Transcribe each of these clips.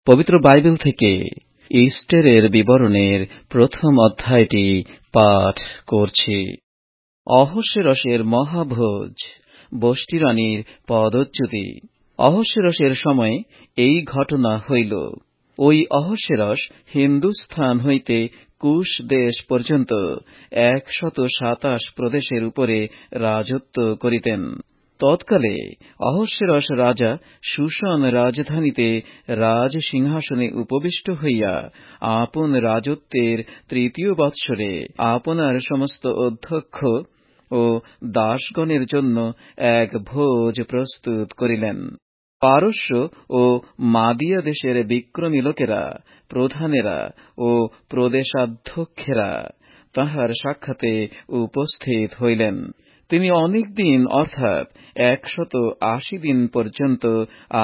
পবিত্র বাইবেল থেকে ইস্টারের বিবরণের প্রথম অধ্যায়টি পাঠ করছি। অহস্যেরসের মহাভোজ, বষ্টি রানীর পদচ্যুতি। অহস্যেরসের সময় এই ঘটনা হইল। ওই অহস্যেরস হিন্দুস্থান হইতে কুশ দেশ পর্যন্ত 127 প্রদেশের উপরে রাজত্ব করিতেন। তৎকালে অহস্যেরস রাজা শুশন রাজধানীতে রাজ সিংহাসনে উপবিষ্ট হইয়া আপন রাজত্বের 3য় বৎসরে আপনার সমস্ত অধ্যক্ষ ও দাসগণের জন্য এক ভোজ প্রস্তুত করিলেন। পারস্য ও মাদিয়া দেশের বিক্রমী লোকেরা, প্রধানেরা ও প্রদেশাধ্যক্ষেরা তাহার সাক্ষাতে উপস্থিত হইলেন। তিনি অনেক দিন অর্থাৎ 180 দিন পর্যন্ত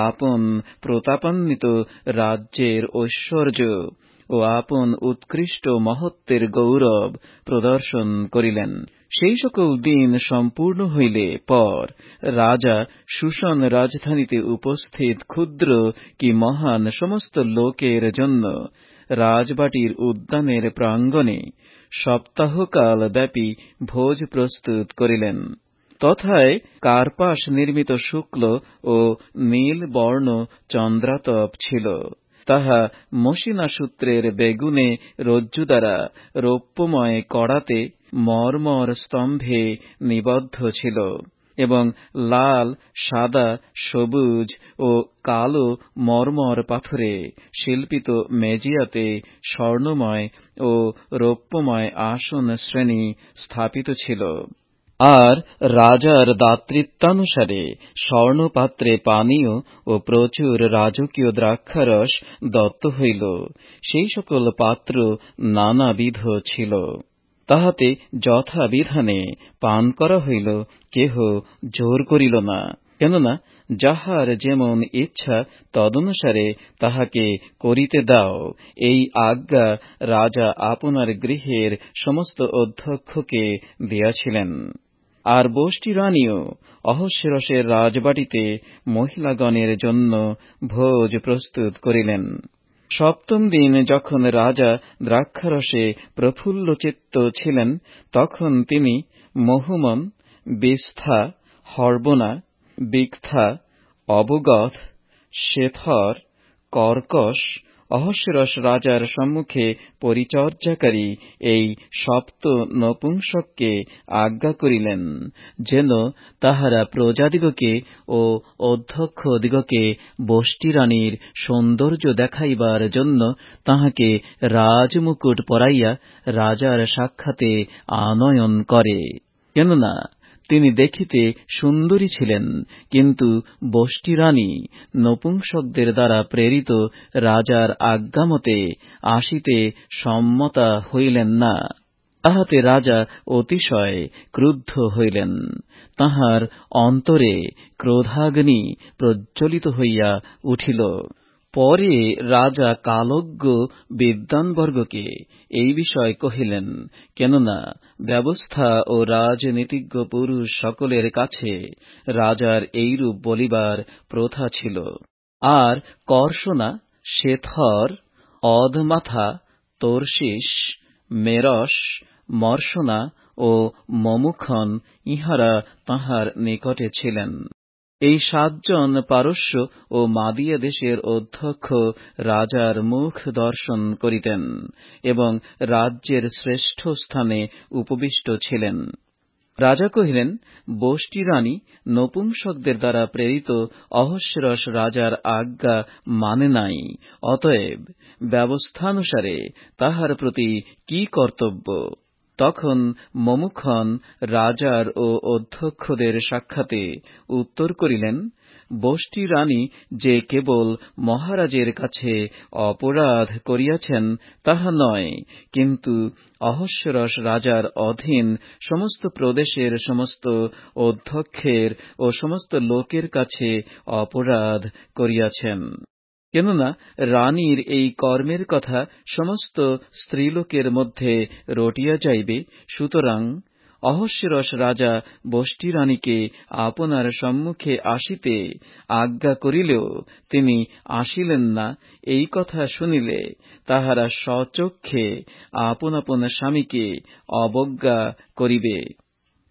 আপন প্রতাপান্বিত রাজ্যের ঐশ্বর্য ও আপন উৎকৃষ্ট মহত্বের গৌরব প্রদর্শন করিলেন। সেই সকল দিন সম্পূর্ণ হইলে পর রাজা শুশন রাজধানীতে উপস্থিত ক্ষুদ্র কি মহান সমস্ত লোকের জন্য রাজবাটির উদ্যানের প্রাঙ্গণে সপ্তাহকাল ব্যাপী ভোজ প্রস্তুত করিলেন। তথায় কার্পাস নির্মিত শুক্ল ও নীল বর্ণ চন্দ্রাতপ ছিল। তাহা মসিনা সূত্রের বেগুনে রজ্জু দ্বারা রৌপ্যময় কড়াতে মর্মর স্তম্ভে নিবদ্ধ ছিল এবং লাল, সাদা, সবুজ ও কালো মর্মর পাথরে শিল্পিত মেজিয়াতে স্বর্ণময় ও রৌপ্যময় আসন শ্রেণী স্থাপিত ছিল। আর রাজার দাতৃত্বানুসারে স্বর্ণপাত্রে পানীয় ও প্রচুর রাজকীয় দ্রাক্ষারস দত্ত হইল। সেই সকল পাত্র নানাবিধ ছিল। তাহাতে যথাবিধানে পান করা হইল, কেহ জোর করিল না। কেননা যাহার যেমন ইচ্ছা তদনুসারে তাহাকে করিতে দাও, এই আজ্ঞা রাজা আপনার গৃহের সমস্ত অধ্যক্ষকে দিয়াছিলেন। আর বষ্টি রানীও অহস্যেরসের রাজবাটিতে মহিলাগণের জন্য ভোজ প্রস্তুত করিলেন। 7ম দিন যখন রাজা দ্রাক্ষারসে প্রফুল্লচিত্ত ছিলেন, তখন তিনি মহুমন, বিস্থা, হর্বনা, বিগথা, অবগথ, শেথর, কর্কশ, অহস্যেরস রাজার সম্মুখে পরিচর্যাকারী এই 7 নপুংসককে আজ্ঞা করিলেন, যেন তাহারা প্রজাদিগকে ও অধ্যক্ষদিগকে বষ্টি রানীর সৌন্দর্য দেখাইবার জন্য তাহাকে রাজমুকুট পরাইয়া রাজার সাক্ষাতে আনয়ন করে। কেননা তিনি দেখিতে সুন্দরী ছিলেন, কিন্তু বষ্টি রানী নপুংসকদের দ্বারা প্রেরিত রাজার আজ্ঞামতে আসিতে সম্মতা হইলেন না। তাহাতে রাজা অতিশয় ক্রুদ্ধ হইলেন। তাহার অন্তরে ক্রোধাগ্নি প্রজ্বলিত হইয়া উঠিল। পরে রাজা কালজ্ঞ বিদ্বানবর্গকে এই বিষয় কহিলেন, কেননা ব্যবস্থা ও রাজনীতিজ্ঞ পুরুষ সকলের কাছে রাজার এইরূপ বলিবার প্রথা ছিল। আর কর্ষণা, শেথর, অদমাথা, তর্শিস, মেরস, মর্ষণা ও মমুখন ইহারা তাহার নিকটে ছিলেন। এই 7 জন পারস্য ও মাদিয়া দেশের অধ্যক্ষ রাজার মুখ দর্শন করিতেন এবং রাজ্যের শ্রেষ্ঠ স্থানে উপবিষ্ট ছিলেন। রাজা কহিলেন, বষ্টি রানী নপুংসকদের দ্বারা প্রেরিত অহস্যেরস রাজার আজ্ঞা মানে নাই, অতএব ব্যবস্থানুসারে তাহার প্রতি কি কর্তব্য? তখন মমুখন রাজার ও অধ্যক্ষদের সাক্ষাতে উত্তর করিলেন, বষ্টি রানী যে কেবল মহারাজের কাছে অপরাধ করিয়াছেন তাহা নয়, কিন্তু অহস্যেরস রাজার অধীন সমস্ত প্রদেশের সমস্ত অধ্যক্ষের ও সমস্ত লোকের কাছে অপরাধ করিয়াছেন। কেননা রানীর এই কর্মের কথা সমস্ত স্ত্রীলোকের মধ্যে রটিয়া যাইবে, সুতরাং অহস্যেরস রাজা বষ্টি রানীকে আপনার সম্মুখে আসিতে আজ্ঞা করিলেও তিনি আসিলেন না, এই কথা শুনিলে তাহারা স্বচক্ষে আপন আপন স্বামীকে অবজ্ঞা করিবে।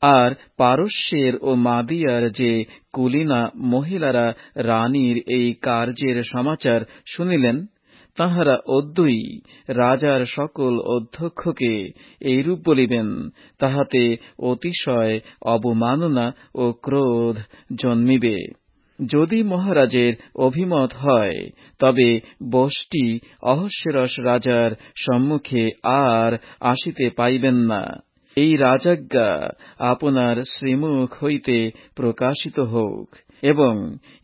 আর পারস্যের ও মাদিয়ার যে কুলীনা মহিলারা রানীর এই কার্যের সমাচার শুনিলেন, তাহারা অদ্যই রাজার সকল অধ্যক্ষকে এইরূপ বলিবেন, তাহাতে অতিশয় অবমাননা ও ক্রোধ জন্মিবে। যদি মহারাজের অভিমত হয়, তবে বষ্টি অহস্যেরস রাজার সম্মুখে আর আসিতে পাইবেন না। এই রাজাজ্ঞা আপনার শ্রীমুখ হইতে প্রকাশিত হোক, এবং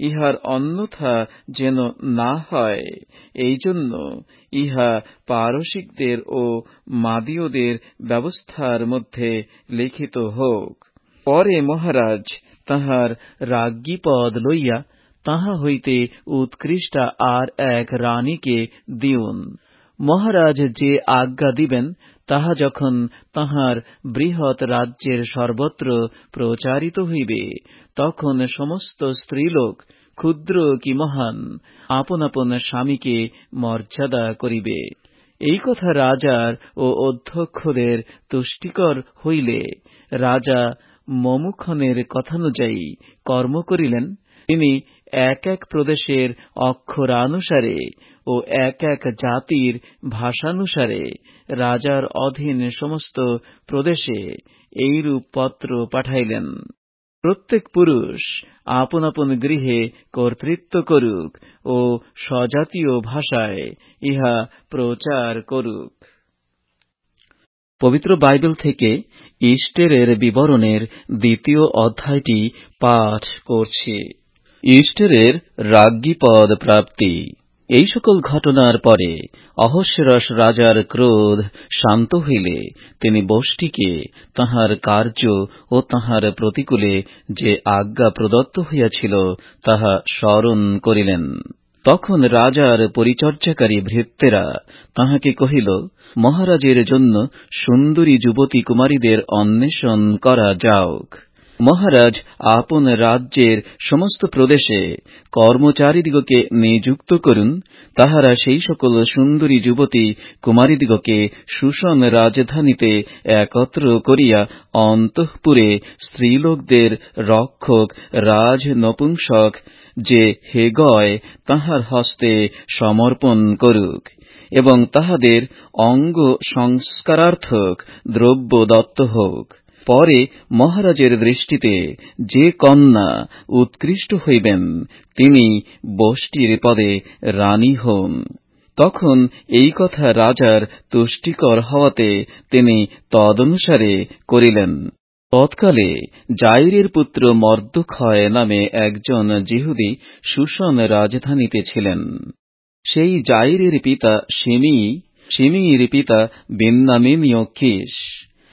ইহার অন্যথা যেন না হয়, এই জন্য ইহা পারসিকদের ও মাদীয়দের ব্যবস্থার মধ্যে লিখিত হোক। পরে মহারাজ তাহার রাজ্ঞীপদ লইয়া তাহা হইতে উৎকৃষ্টা আর এক রানীকে দিউন। মহারাজ যে আজ্ঞা দিবেন, তাহা যখন তাহার বৃহৎ রাজ্যের সর্বত্র প্রচারিত হইবে, তখন সমস্ত স্ত্রীলোক, ক্ষুদ্র কি মহান, আপন আপন স্বামীকে মর্যাদা করিবে। এই কথা রাজার ও অধ্যক্ষদের তুষ্টিকর হইলে রাজা মমুখনের কথানুযায়ী কর্ম করিলেন। তিনি এক এক প্রদেশের অক্ষরানুসারে ও এক এক জাতির ভাষানুসারে রাজার অধীন সমস্ত প্রদেশে এইরূপ পত্র পাঠাইলেন। প্রত্যেক পুরুষ আপন আপন গৃহে কর্তৃত্ব করুক ও স্বজাতীয় ভাষায় ইহা প্রচার করুক। পবিত্র বাইবেল থেকে ইস্টেরের বিবরণের 2য় অধ্যায়টি পাঠ করছি। ইস্টেরের রাজ্ঞীপদ প্রাপ্তি। এই সকল ঘটনার পরে অহস্যেরস রাজার ক্রোধ শান্ত হইলে তিনি বষ্টিকে তাহার কার্য ও তাহার প্রতিকূলে যে আজ্ঞা প্রদত্ত হইয়াছিল তাহা স্মরণ করিলেন। তখন রাজার পরিচর্যাকারী ভৃত্যেরা তাহাকে কহিল, মহারাজের জন্য সুন্দরী যুবতী কুমারীদের অন্বেষণ করা যাওক। মহারাজ আপন রাজ্যের সমস্ত প্রদেশে কর্মচারীদিগকে নিযুক্ত করুন, তাহারা সেই সকল সুন্দরী যুবতী কুমারীদিগকে শুশন রাজধানীতে একত্র করিয়া অন্তঃপুরে স্ত্রীলোকদের রক্ষক রাজ নপুংসক যে হেগয় তাহার হস্তে সমর্পণ করুক, এবং তাহাদের অঙ্গ সংস্কারার্থক দ্রব্য দত্ত হোক। পরে মহারাজের দৃষ্টিতে যে কন্যা উৎকৃষ্ট হইবেন, তিনি বষ্টির পদে রানী হন। তখন এই কথা রাজার তুষ্টিকর হওয়াতে তিনি তদনুসারে করিলেন। তৎকালে যাইরের পুত্র মর্দখয় নামে একজন যিহুদী শুশন রাজধানীতে ছিলেন। সেই যাইরের পিতা শিমিই, শিমিইর পিতা বেন্যামীনীয় কিশ।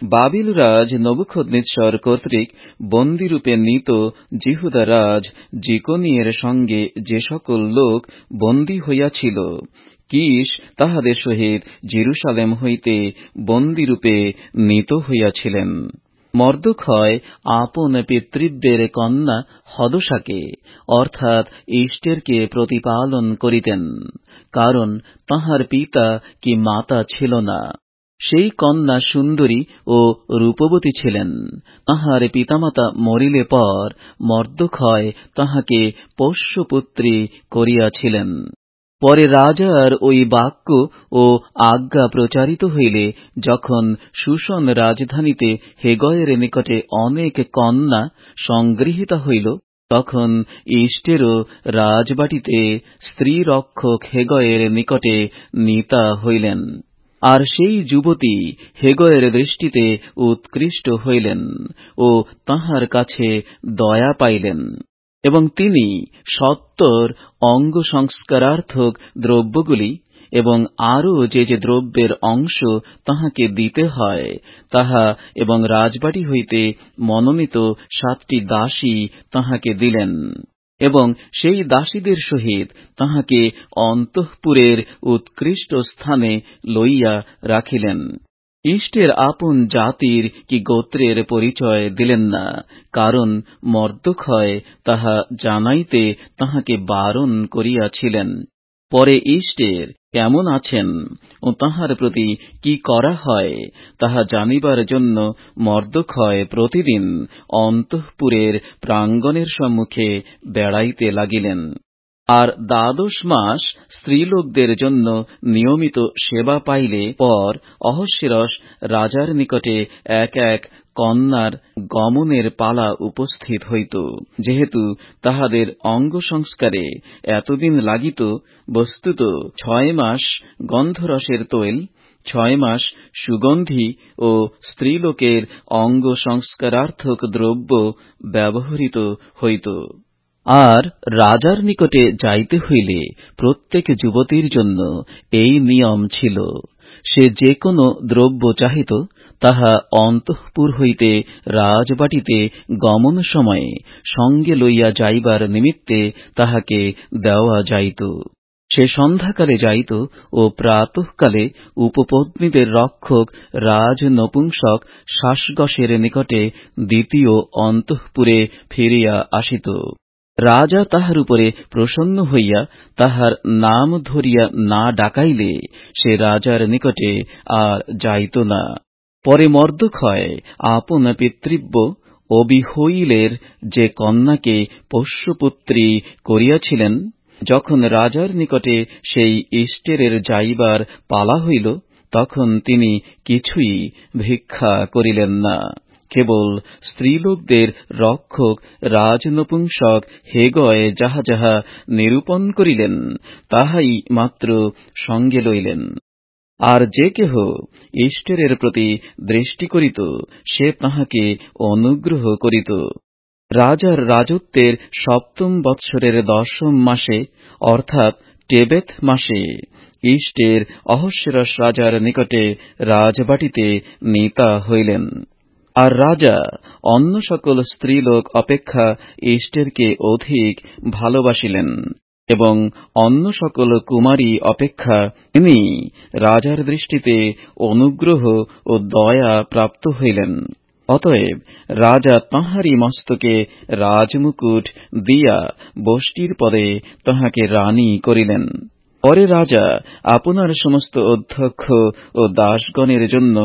বাবিল রাজ নবুখদ্নেচ্ছর কর্তৃক বন্দীরূপে নীত যিহুদা রাজ জিকনিয়ের সঙ্গে যে সকল লোক বন্দী হইয়াছিল, কিশ তাহাদের সহিত জেরুসালেম হইতে বন্দীরূপে নীত হইয়াছিলেন। মর্দখয় আপন পিতৃব্যের কন্যা হদশাকে অর্থাৎ ইষ্টেরকে প্রতিপালন করিতেন, কারণ তাহার পিতা কি মাতা ছিল না। সেই কন্যা সুন্দরী ও রূপবতী ছিলেন। তাহার পিতামাতা মরিলে পর মর্দখয় তাহাকে পোষ্যপুত্রী করিয়াছিলেন। পরে রাজার ওই বাক্য ও আজ্ঞা প্রচারিত হইলে, যখন শুশন রাজধানীতে হেগয়ের নিকটে অনেক কন্যা সংগৃহীতা হইল, তখন ইষ্টেরও রাজবাটিতে স্ত্রীরক্ষক হেগয়ের নিকটে নীতা হইলেন। আর সেই যুবতী হেগয়ের দৃষ্টিতে উৎকৃষ্ট হইলেন ও তাহার কাছে দয়া পাইলেন, এবং তিনি সত্বর অঙ্গ সংস্কারার্থক দ্রব্যগুলি এবং আরও যে যে দ্রব্যের অংশ তাহাকে দিতে হয় তাহা এবং রাজবাটি হইতে মনোনীত 7টি দাসী তাহাকে দিলেন, এবং সেই দাসীদের সহিত তাহাকে অন্তঃপুরের উৎকৃষ্ট স্থানে লইয়া রাখিলেন। ইষ্টের আপন জাতির কি গোত্রের পরিচয় দিলেন না, কারণ মর্দখয় তাহা জানাইতে তাহাকে বারণ করিয়াছিলেন। পরে ইষ্টের কেমন আছেন ও তাহার প্রতি কি করা হয় তাহা জানিবার জন্য মর্দখয় প্রতিদিন অন্তঃপুরের প্রাঙ্গণের সম্মুখে বেড়াইতে লাগিলেন। আর 12 মাস স্ত্রীলোকদের জন্য নিয়মিত সেবা পাইলে পর অহস্যেরস রাজার নিকটে এক এক কন্যার গমনের পালা উপস্থিত হইত। যেহেতু তাহাদের অঙ্গ সংস্কারে এতদিন লাগিত, বস্তুত 6 মাস গন্ধরসের তৈল, 6 মাস সুগন্ধি ও স্ত্রীলোকের অঙ্গ সংস্কারার্থক দ্রব্য ব্যবহৃত হইত। আর রাজার নিকটে যাইতে হইলে প্রত্যেক যুবতীর জন্য এই নিয়ম ছিল, সে যে কোন দ্রব্য চাহিত তাহা অন্তঃপুর হইতে রাজবাটিতে গমন সময়ে সঙ্গে লইয়া যাইবার নিমিত্তে তাহাকে দেওয়া যাইত। সে সন্ধ্যাকালে যাইত ও প্রাতঃকালে উপপত্নীদের রক্ষক রাজ নপুংসক শাসগসের নিকটে দ্বিতীয় অন্তঃপুরে ফিরিয়া আসিত। রাজা তাহার উপরে প্রসন্ন হইয়া তাহার নাম ধরিয়া না ডাকাইলে সে রাজার নিকটে আর যাইত না। পরে মর্দখয় আপন পিতৃব্য অবিহইলের যে কন্যাকে পোষ্যপুত্রী করিয়াছিলেন, যখন রাজার নিকটে সেই ইষ্টেরের যাইবার পালা হইল, তখন তিনি কিছুই ভিক্ষা করিলেন না। কেবল স্ত্রীলোকদের রক্ষক রাজনপুংসক হেগয় যাহা যাহা নিরূপণ করিলেন তাহাই মাত্র সঙ্গে লইলেন। আর যে কেহ ইষ্টেরের প্রতি দৃষ্টি করিত, সে তাহাকে অনুগ্রহ করিত। রাজার রাজত্বের 7ম বৎসরের 10ম মাসে, অর্থাৎ টেবেথ মাসে, ইষ্টের অহস্যেরস রাজার নিকটে রাজবাটিতে নীতা হইলেন। আর রাজা অন্য সকল স্ত্রীলোক অপেক্ষা ইষ্টেরকে অধিক ভালোবাসিলেন এবং অন্য সকল কুমারী অপেক্ষা তিনি রাজার দৃষ্টিতে অনুগ্রহ ও দয়া প্রাপ্ত হইলেন। অতএব রাজা তাঁহারই মস্তকে রাজমুকুট দিয়া বষ্টির পদে তাহাকে রানী করিলেন। পরে রাজা আপনার সমস্ত অধ্যক্ষ ও দাসগণের জন্য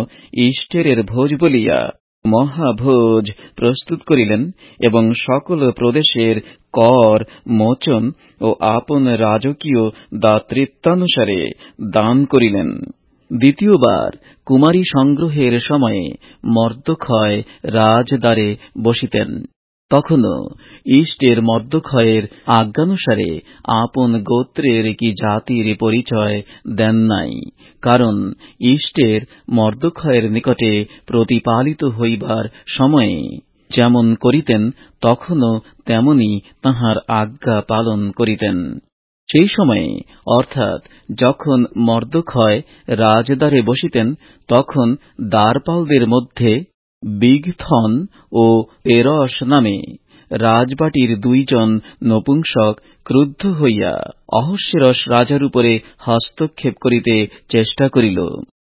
ইষ্টেরের ভোজ বলিয়া মহাভোজ প্রস্তুত করিলেন এবং সকল প্রদেশের কর মোচন ও আপন রাজকীয় দাতৃত্বানুসারে দান করিলেন। দ্বিতীয়বার কুমারী সংগ্রহের সময়ে মর্দখয় রাজদ্বারে বসিতেন। তখনও ইষ্টের মর্দখয়ের আজ্ঞানুসারে আপন গোত্রের কি জাতির পরিচয় দেন নাই, কারণ ইষ্টের মর্দখয়ের নিকটে প্রতিপালিত হইবার সময়ে যেমন করিতেন, তখনও তেমনি তাঁহার আজ্ঞা পালন করিতেন। সেই সময়ে, অর্থাৎ যখন মর্দখয় রাজদ্বারে বসিতেন, তখন দ্বারপালদের মধ্যে বিগথন ও পেরস নামে রাজবাটির 2 জন নপুংসক ক্রুদ্ধ হইয়া অহস্যেরস রাজার উপরে হস্তক্ষেপ করিতে চেষ্টা করিল।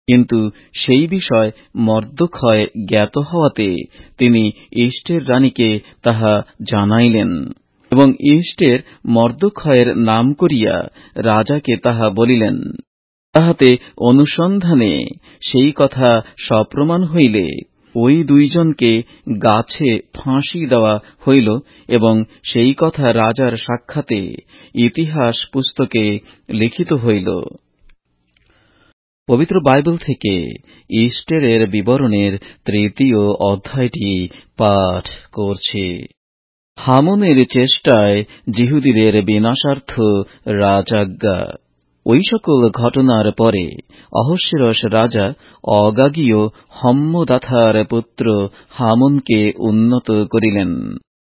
কিন্তু সেই বিষয় মর্দখয় জ্ঞাত হওয়াতে তিনি ইষ্টের রানীকে তাহা জানাইলেন এবং ইষ্টের মর্দখয়ের নাম করিয়া রাজাকে তাহা বলিলেন। তাহাতে অনুসন্ধানে সেই কথা সপ্রমাণ হইলে ওই 2 জনকে গাছে ফাঁসি দেওয়া হইল এবং সেই কথা রাজার সাক্ষাতে ইতিহাস পুস্তকে লিখিত হইল। পবিত্র বাইবেল থেকে ইষ্টেরের বিবরণের 3য় অধ্যায়টি পাঠ করছি। হামনের চেষ্টায় যিহুদীদের বিনাশার্থ রাজাজ্ঞা। ওই সকল ঘটনার পরে অহস্যেরস রাজা অগাগীয় হম্মদাথার পুত্র হামনকে উন্নত করিলেন,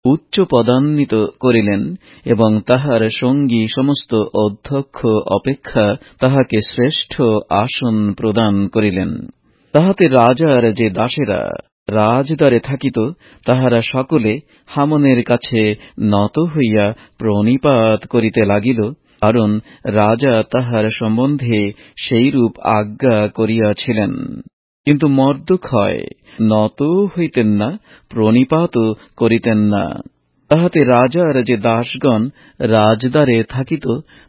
উচ্চ পদান্বিত করিলেন এবং তাহার সঙ্গী সমস্ত অধ্যক্ষ অপেক্ষা তাহাকে শ্রেষ্ঠ আসন প্রদান করিলেন। তাহাতে রাজার যে দাসেরা রাজদ্বারে থাকিত, তাহারা সকলে হামনের কাছে নত হইয়া প্রণিপাত করিতে লাগিল, কারণ রাজা তাহার সম্বন্ধে সেইরূপ আজ্ঞা করিয়াছিলেন। কিন্তু মর্দখয় নত হইতেন না, প্রণিপাতও করিতেন না। তাহাতে রাজার যে দাসগণ রাজদ্বারে থাকিত,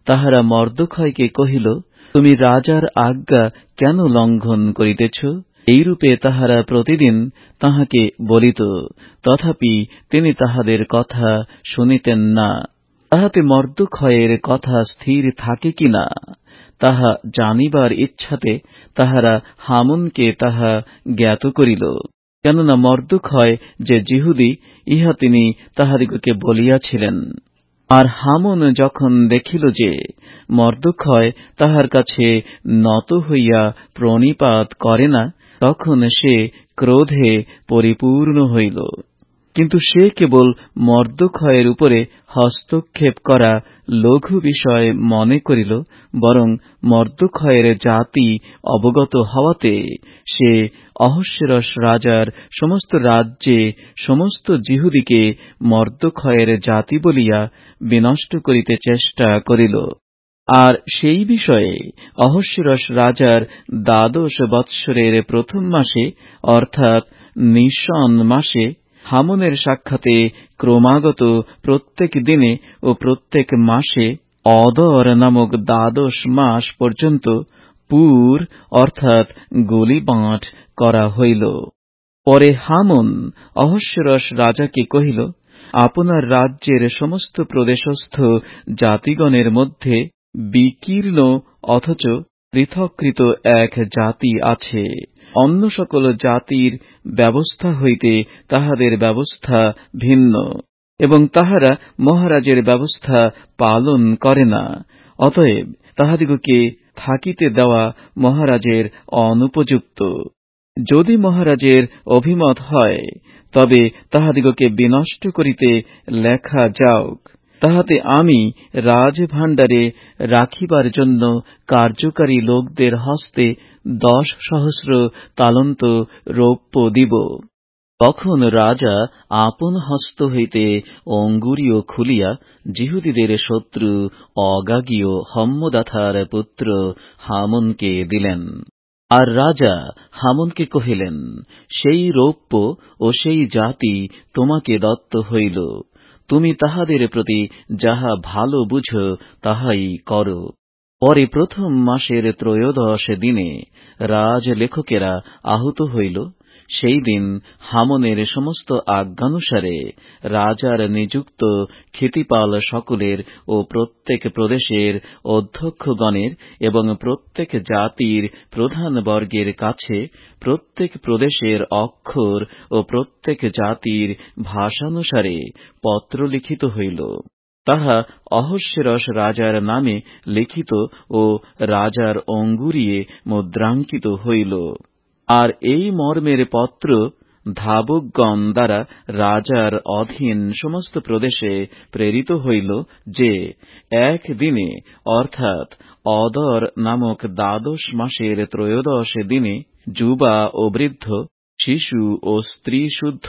তাহারা মর্দখয়কে কহিল, তুমি রাজার আজ্ঞা কেন লঙ্ঘন করিতেছ? এইরূপে তাহারা প্রতিদিন তাহাকে বলিত, তথাপি তিনি তাহাদের কথা শুনিতেন না। তাহাতে মর্দখয়ের কথা স্থির থাকে কিনা তাহা জানিবার ইচ্ছাতে তাহারা হামুনকে তাহা জ্ঞাত করিল। কেননা মর্দখয় যে যিহুদী, ইহা তিনি তাহাদিগকে বলিয়াছিলেন। আর হামুন যখন দেখিল যে মর্দখয় তাহার কাছে নত হইয়া প্রণিপাত করে না, তখন সে ক্রোধে পরিপূর্ণ হইল। কিন্তু সে কেবল মর্দখয়ের উপরে হস্তক্ষেপ করা লঘু বিষয় মনে করিল, বরং মর্দখয়ের জাতি অবগত হওয়াতে সে অহস্যেরস রাজার সমস্ত রাজ্যে সমস্ত যিহুদীকে মর্দখয়ের জাতি বলিয়া বিনষ্ট করিতে চেষ্টা করিল। আর সেই বিষয়ে অহস্যেরস রাজার ১২ বৎসরের প্রথম মাসে, অর্থাৎ নিশন মাসে, হামুনের সাক্ষাতে ক্রমাগত প্রত্যেক দিনে ও প্রত্যেক মাসে অদর নামক ১২ মাস পর্যন্ত পুর অর্থাৎ গুলিবাঁট করা হইল। পরে হামুন অহস্যেরস রাজাকে কহিল, আপনার রাজ্যের সমস্ত প্রদেশস্থ জাতিগণের মধ্যে বিকীর্ণ অথচ পৃথককৃত এক জাতি আছে। অন্য সকল জাতির ব্যবস্থা হইতে তাহাদের ব্যবস্থা ভিন্ন, এবং তাহারা মহারাজের ব্যবস্থা পালন করে না। অতএব তাহাদিগকে থাকিতে দেওয়া মহারাজের অনুপযুক্ত। যদি মহারাজের অভিমত হয়, তবে তাহাদিগকে বিনষ্ট করিতে লেখা যাওক। তাহাতে আমি রাজভাণ্ডারে রাখিবার জন্য কার্যকারী লোকদের হস্তে ১০,০০০ তালন্ত রৌপ্য দিব। তখন রাজা আপন হস্ত হইতে অঙ্গুরীয় খুলিয়া যিহুদীদের শত্রু অগাগীয় হম্মদাথার পুত্র হামুনকে দিলেন। আর রাজা হামুনকে কহিলেন, সেই রৌপ্য ও সেই জাতি তোমাকে দত্ত হইল, তুমি তাহাদের প্রতি যাহা ভালো বুঝ তাহাই করো। পরে প্রথম মাসের ১৩ দিনে রাজলেখকেরা আহত হইল। সেই দিন হামনের সমস্ত আজ্ঞানুসারে রাজার নিযুক্ত ক্ষিতিপাল সকলের ও প্রত্যেক প্রদেশের অধ্যক্ষগণের এবং প্রত্যেক জাতির প্রধানবর্গের কাছে প্রত্যেক প্রদেশের অক্ষর ও প্রত্যেক জাতির ভাষানুসারে পত্র লিখিত হইল। তাহা অহস্যেরস রাজার নামে লিখিত ও রাজার অঙ্গুরীয়ে মুদ্রাঙ্কিত হইল। আর এই মর্মের পত্র ধাবকগণ দ্বারা রাজার অধীন সমস্ত প্রদেশে প্রেরিত হইল যে, এক দিনে অর্থাৎ অদর নামক ১২ মাসের ১৩ দিনে যুবা ও বৃদ্ধ, শিশু ও স্ত্রী শুদ্ধ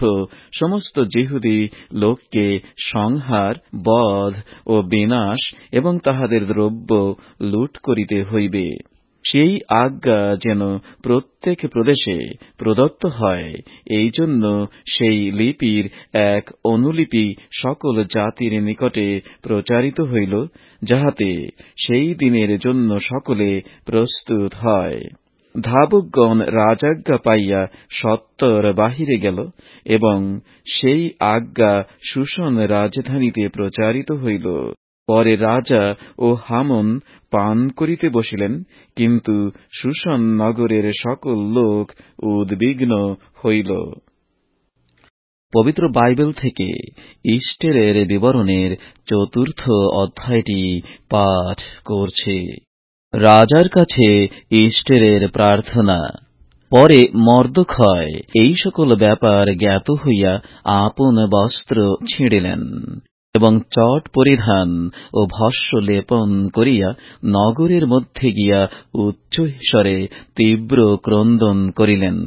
সমস্ত যিহুদী লোককে সংহার, বধ ও বিনাশ এবং তাহাদের দ্রব্য লুট করিতে হইবে। সেই আজ্ঞা যেন প্রত্যেক প্রদেশে প্রদত্ত হয়, এই জন্য সেই লিপির এক অনুলিপি সকল জাতির নিকটে প্রচারিত হইল, যাহাতে সেই দিনের জন্য সকলে প্রস্তুত হয়। ধাবকগণ রাজাজ্ঞা পাইয়া সত্বর বাহিরে গেল, এবং সেই আজ্ঞা শুশন রাজধানীতে প্রচারিত হইল। পরে রাজা ও হামন পান করিতে বসিলেন, কিন্তু শুশন নগরের সকল লোক উদ্বিগ্ন হইল। পবিত্র বাইবেল থেকে ইস্টেরের বিবরণের ৪র্থ অধ্যায়টি পাঠ করছি। রাজার কাছে ইস্টেরের প্রার্থনা। পরে মর্দখয় এই সকল ব্যাপার জ্ঞাত হইয়া আপন বস্ত্র ছিঁড়িলেন এবং চট পরিধান ও ভস্য লেপন করিয়া নগরের মধ্যে গিয়া উচ্চস্বরে তীব্র ক্রন্দন করিলেন।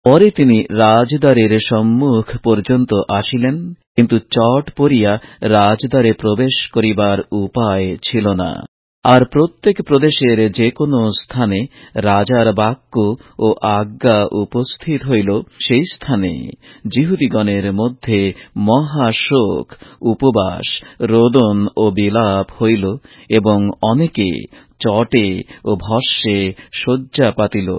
পরে তিনি রাজদ্বারের সম্মুখ পর্যন্ত আসিলেন, কিন্তু চট পরিয়া রাজদ্বারে প্রবেশ করিবার উপায় ছিল না। আর প্রত্যেক প্রদেশের যে কোনো স্থানে রাজার বাক্য ও আজ্ঞা উপস্থিত হইল, সেই স্থানে যিহুদিগণের মধ্যে মহাশোক, উপবাস, রোদন ও বিলাপ হইল, এবং অনেকে চটে ও ভস্মে শয্যা পাতিল।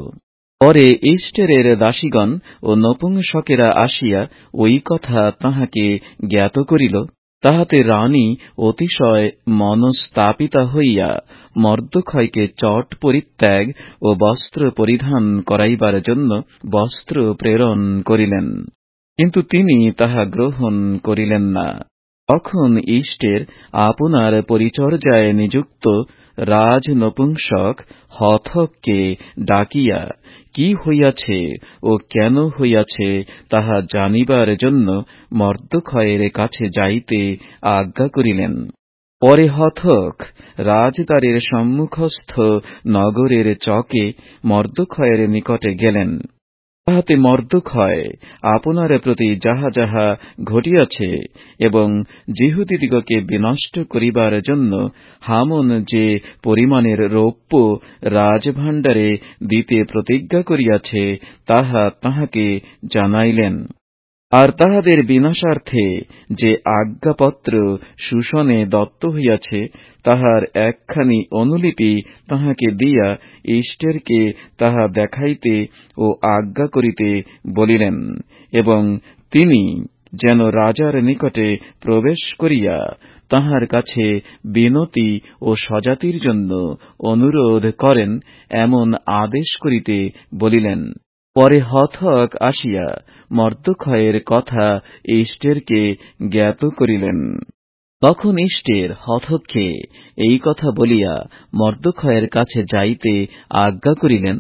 পরে ইস্টেরের দাসীগণ ও নপুংসকেরা আসিয়া ঐ কথা তাহাকে জ্ঞাত করিল। তাহাতে রানী অতিশয় মনস্তাপিতা হইয়া মর্দখয়কে চট পরিত্যাগ ও বস্ত্র পরিধান করাইবার জন্য বস্ত্র প্রেরণ করিলেন, কিন্তু তিনি তাহা গ্রহণ করিলেন না। তখন ইষ্টের আপনার পরিচর্যায় নিযুক্ত রাজ নপুংসক হথককে ডাকিয়া কি হইয়াছে ও কেন হইয়াছে তাহা জানিবার জন্য মর্দখয়ের কাছে যাইতে আজ্ঞা করিলেন। পরে হথক রাজদ্বারের সম্মুখস্থ নগরের চকে মর্দখয়ের নিকটে গেলেন। তাহাতে মর্দখয় আপনার প্রতি যাহা যাহা ঘটিয়াছে এবং যিহুদিদিগকে বিনষ্ট করিবার জন্য হামন যে পরিমাণের রৌপ্য রাজভাণ্ডারে দিতে প্রতিজ্ঞা করিয়াছে তাহা তাহাকে জানাইলেন। আর তাহাদের বিনাশার্থে যে আজ্ঞাপত্র সুশনে দত্ত হইয়াছে তাহার একখানি অনুলিপি তাহাকে দিয়া ইষ্টেরকে তাহা দেখাইতে ও আজ্ঞা করিতে বলিলেন, এবং তিনি যেন রাজার নিকটে প্রবেশ করিয়া তাহার কাছে বিনতি ও স্বজাতির জন্য অনুরোধ করেন এমন আদেশ করিতে বলিলেন। পরে হথক আসিয়া মর্দখয়ের কথা ইষ্টেরকে জ্ঞাত করিলেন। তখন ইষ্টের হথককে এই কথা বলিয়া মর্দখয়ের কাছে যাইতে আজ্ঞা করিলেন।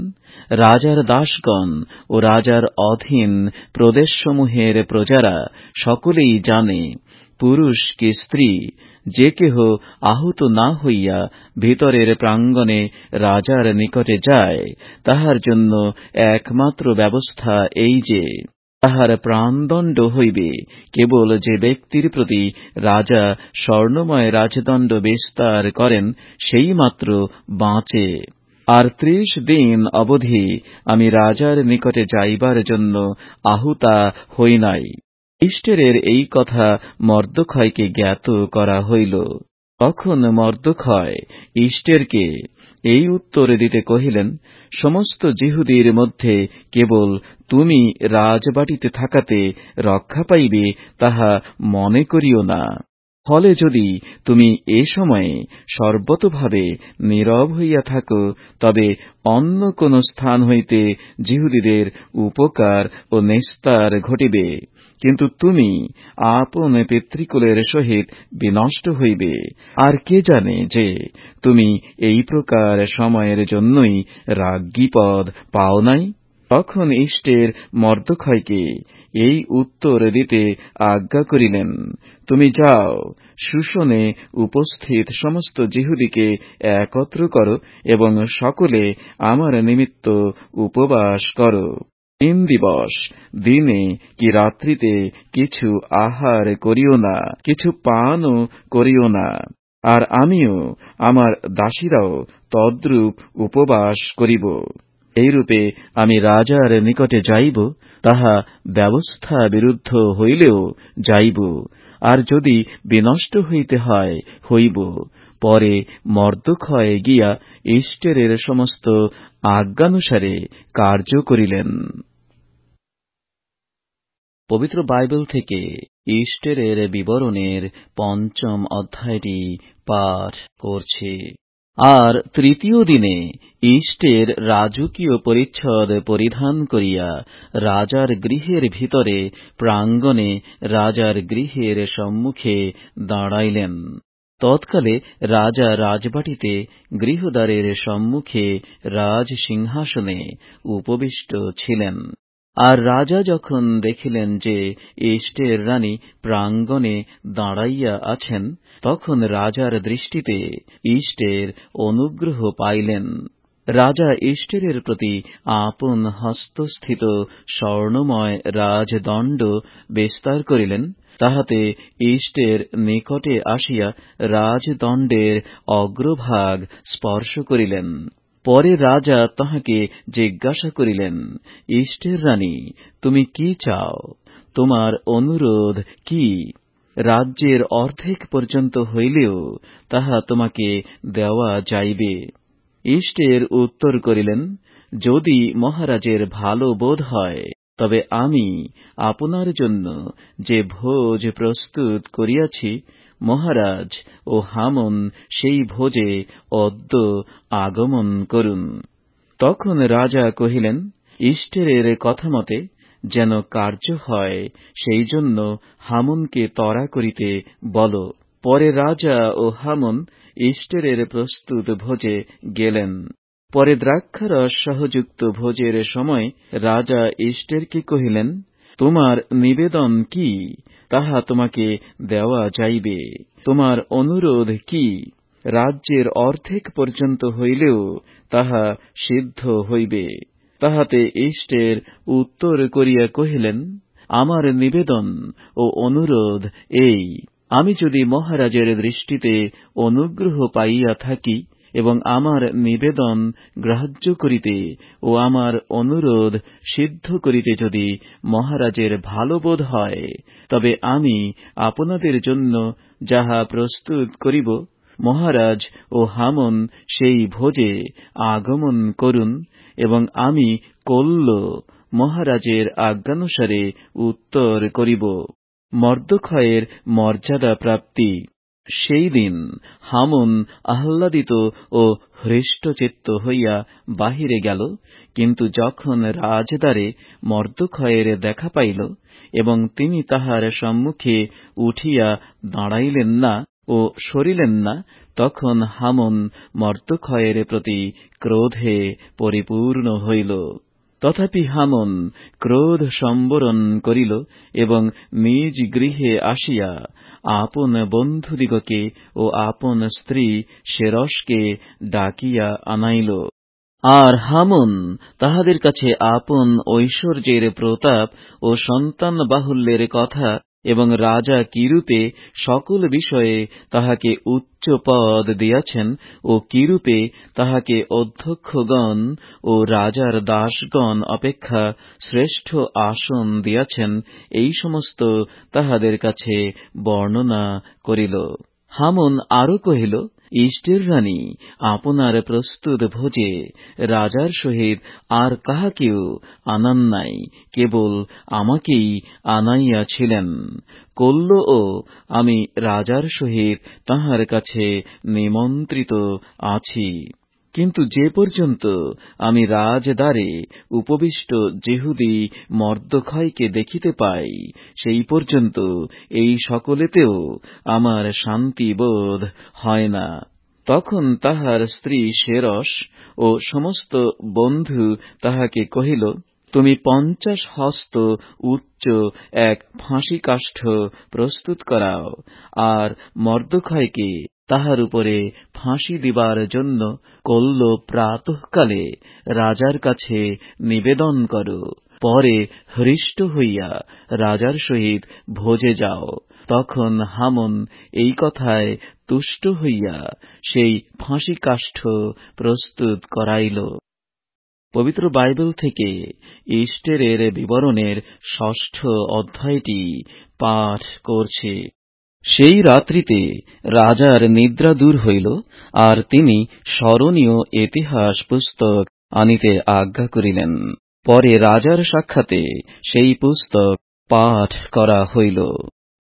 রাজার দাসগণ ও রাজার অধীন প্রদেশসমূহের প্রজারা সকলেই জানে, পুরুষ কি স্ত্রী যে কেহ আহত না হইয়া ভিতরের প্রাঙ্গণে রাজার নিকটে যায়, তাহার জন্য একমাত্র ব্যবস্থা এই যে তাহার প্রাণদণ্ড হইবে। কেবল যে ব্যক্তির প্রতি রাজা স্বর্ণময় রাজদণ্ড বিস্তার করেন সেই মাত্র বাঁচে। আর 30 দিন অবধি আমি রাজার নিকটে যাইবার জন্য আহুতা হই নাই। ইষ্টেরের এই কথা মর্দখয়কে জ্ঞাত করা হইল। তখন মর্দখয় ইষ্টেরকে এই উত্তর দিতে কহিলেন, সমস্ত যিহুদীর মধ্যে কেবল তুমি রাজবাটিতে থাকাতে রক্ষা পাইবে তাহা মনে করিও না। ফলে যদি তুমি এ সময়ে সর্বতোভাবে নীরব হইয়া থাকো, তবে অন্য কোন স্থান হইতে যিহুদীদের উপকার ও নিস্তার ঘটিবে, কিন্তু তুমি আপন পিতৃকুলের সহিত বিনষ্ট হইবে। আর কে জানে যে তুমি এই প্রকার সময়ের জন্যই রাজ্ঞী পদ পাও নাই। তখন ইষ্টের মর্দখয়কে এই উত্তর দিতে আজ্ঞা করিলেন, তুমি যাও, সুশনে উপস্থিত সমস্ত যিহুদীকে একত্র করো এবং সকলে আমার নিমিত্ত উপবাস করো। 3 দিবস দিনে কি রাত্রিতে কিছু আহার করিও না, কিছু পানও করিও না। আর আমিও আমার দাসীরাও তদ্রূপ উপবাস করিব। এইরূপে আমি রাজার নিকটে যাইব, তাহা ব্যবস্থা বিরুদ্ধ হইলেও যাইব, আর যদি বিনষ্ট হইতে হয় হইব। পরে মর্দখয় গিয়া ইষ্টেরের সমস্ত আজ্ঞানুসারে কার্য করিলেন। পবিত্র বাইবেল থেকে ইষ্টেরের বিবরণের 5ম অধ্যায়টি পাঠ করছি। আর 3য় দিনে ইষ্টের রাজকীয় পরিচ্ছদ পরিধান করিয়া রাজার গৃহের ভিতরে প্রাঙ্গণে রাজার গৃহের সম্মুখে দাঁড়াইলেন। তৎকালে রাজা রাজবাটিতে গৃহদ্বারের সম্মুখে রাজ সিংহাসনে উপবিষ্ট ছিলেন। আর রাজা যখন দেখিলেন যে ইষ্টের রানী প্রাঙ্গণে দাঁড়াইয়া আছেন, তখন রাজার দৃষ্টিতে ইষ্টের অনুগ্রহ পাইলেন। রাজা এস্টেরের প্রতি আপন হস্তস্থিত স্বর্ণময় রাজদণ্ড বিস্তার করিলেন, তাহাতে এস্টের নিকটে আসিয়া রাজদণ্ডের অগ্রভাগ স্পর্শ করিলেন। পরে রাজা তাহাকে জিজ্ঞাসা করিলেন, এস্টের রানী, তুমি কি চাও? তোমার অনুরোধ কি? রাজ্যের অর্ধেক পর্যন্ত হইলেও তাহা তোমাকে দেওয়া যাইবে। এস্টের উত্তর করিলেন, যদি মহারাজের ভালো বোধ হয়, তবে আমি আপনার জন্য যে ভোজ প্রস্তুত করিয়াছি, মহারাজ ও হামন সেই ভোজে অদ্য আগমন করুন। তখন রাজা কহিলেন, এস্টেরের কথা মতে যেন কার্য হয়, সেই জন্য হামনকে ত্বরা করিতে বল। পরে রাজা ও হামন এস্টেরের প্রস্তুত ভোজে গেলেন। পরে দ্রাক্ষারস সহযুক্ত ভোজের সময় রাজা এস্টেরকে কহিলেন, তোমার নিবেদন কি? তাহা তোমাকে দেওয়া যাইবে। তোমার অনুরোধ কি? রাজ্যের অর্ধেক পর্যন্ত হইলেও তাহা সিদ্ধ হইবে। তাহাতে এস্টের উত্তর করিয়া কহিলেন, আমার নিবেদন ও অনুরোধ এই, আমি যদি মহারাজের দৃষ্টিতে অনুগ্রহ পাইয়া থাকি এবং আমার নিবেদন গ্রাহ্য করিতে ও আমার অনুরোধ সিদ্ধ করিতে যদি মহারাজের ভালো বোধ হয়, তবে আমি আপনাদের জন্য যাহা প্রস্তুত করিব, মহারাজ ও হামন সেই ভোজে আগমন করুন এবং আমি কল্য মহারাজের আজ্ঞানুসারে উত্তর করিব। মর্দখয়ের মর্যাদা প্রাপ্তি। সেই দিন হামন আহ্লাদিত ও হৃষ্টচিত্ত হইয়া বাহিরে গেল, কিন্তু যখন রাজদ্বারে মর্দখয়ের দেখা পাইল এবং তিনি তাহার সম্মুখে উঠিয়া দাঁড়াইলেন না ও সরিলেন না, তখন হামন মর্দখয়ের প্রতি ক্রোধে পরিপূর্ণ হইল। তথাপি হামন ক্রোধ সম্বরণ করিল এবং নিজ গৃহে আসিয়া আপন বন্ধুদিগকে ও আপন স্ত্রী সেরসকে ডাকিয়া আনাইল। আর হামন তাহাদের কাছে আপন ঐশ্বর্যের প্রতাপ ও সন্তান বাহুল্যের কথা এবং রাজা কিরূপে সকল বিষয়ে তাহাকে উচ্চ পদ দিয়াছেন ও কিরূপে তাহাকে অধ্যক্ষগণ ও রাজার দাসগণ অপেক্ষা শ্রেষ্ঠ আসন দিয়াছেন, এই সমস্ত তাহাদের কাছে বর্ণনা করিল। হামন আরো কহিল, এস্টের রানী, আপনার প্রস্তুত ভোজে রাজার সহিত আর কাহাকেও আনান নাই, কেবল আমাকেই আনাইয়াছিলেন। কল্যও আমি রাজার সহিত তাহার কাছে নিমন্ত্রিত আছি। কিন্তু যে পর্যন্ত আমি রাজদ্বারে উপবিষ্ট যেহুদী মর্দখয়কে দেখিতে পাই, সেই পর্যন্ত এই সকলেতেও আমার শান্তি বোধ হয় না। তখন তাহার স্ত্রী সেরস ও সমস্ত বন্ধু তাহাকে কহিল, তুমি 50 হস্ত উচ্চ এক ফাঁসি কাষ্ঠ প্রস্তুত করাও, আর মর্দখয়কে তাহার উপরে ফাঁসি দিবার জন্য কল্য প্রাতঃকালে রাজার কাছে নিবেদন করো। পরে হৃষ্ট হইয়া রাজার সহিত ভোজে যাও। তখন হামন এই কথায় তুষ্ট হইয়া সেই ফাঁসি কাষ্ঠ প্রস্তুত করাইল। পবিত্র বাইবেল থেকে এস্টেরের বিবরণের 6ঠ অধ্যায়টি পাঠ করছে। সেই রাত্রিতে রাজার নিদ্রা দূর হইল, আর তিনি স্মরণীয় ইতিহাস পুস্তক আনিতে আজ্ঞা করিলেন। পরে রাজার সাক্ষাতে সেই পুস্তক পাঠ করা হইল।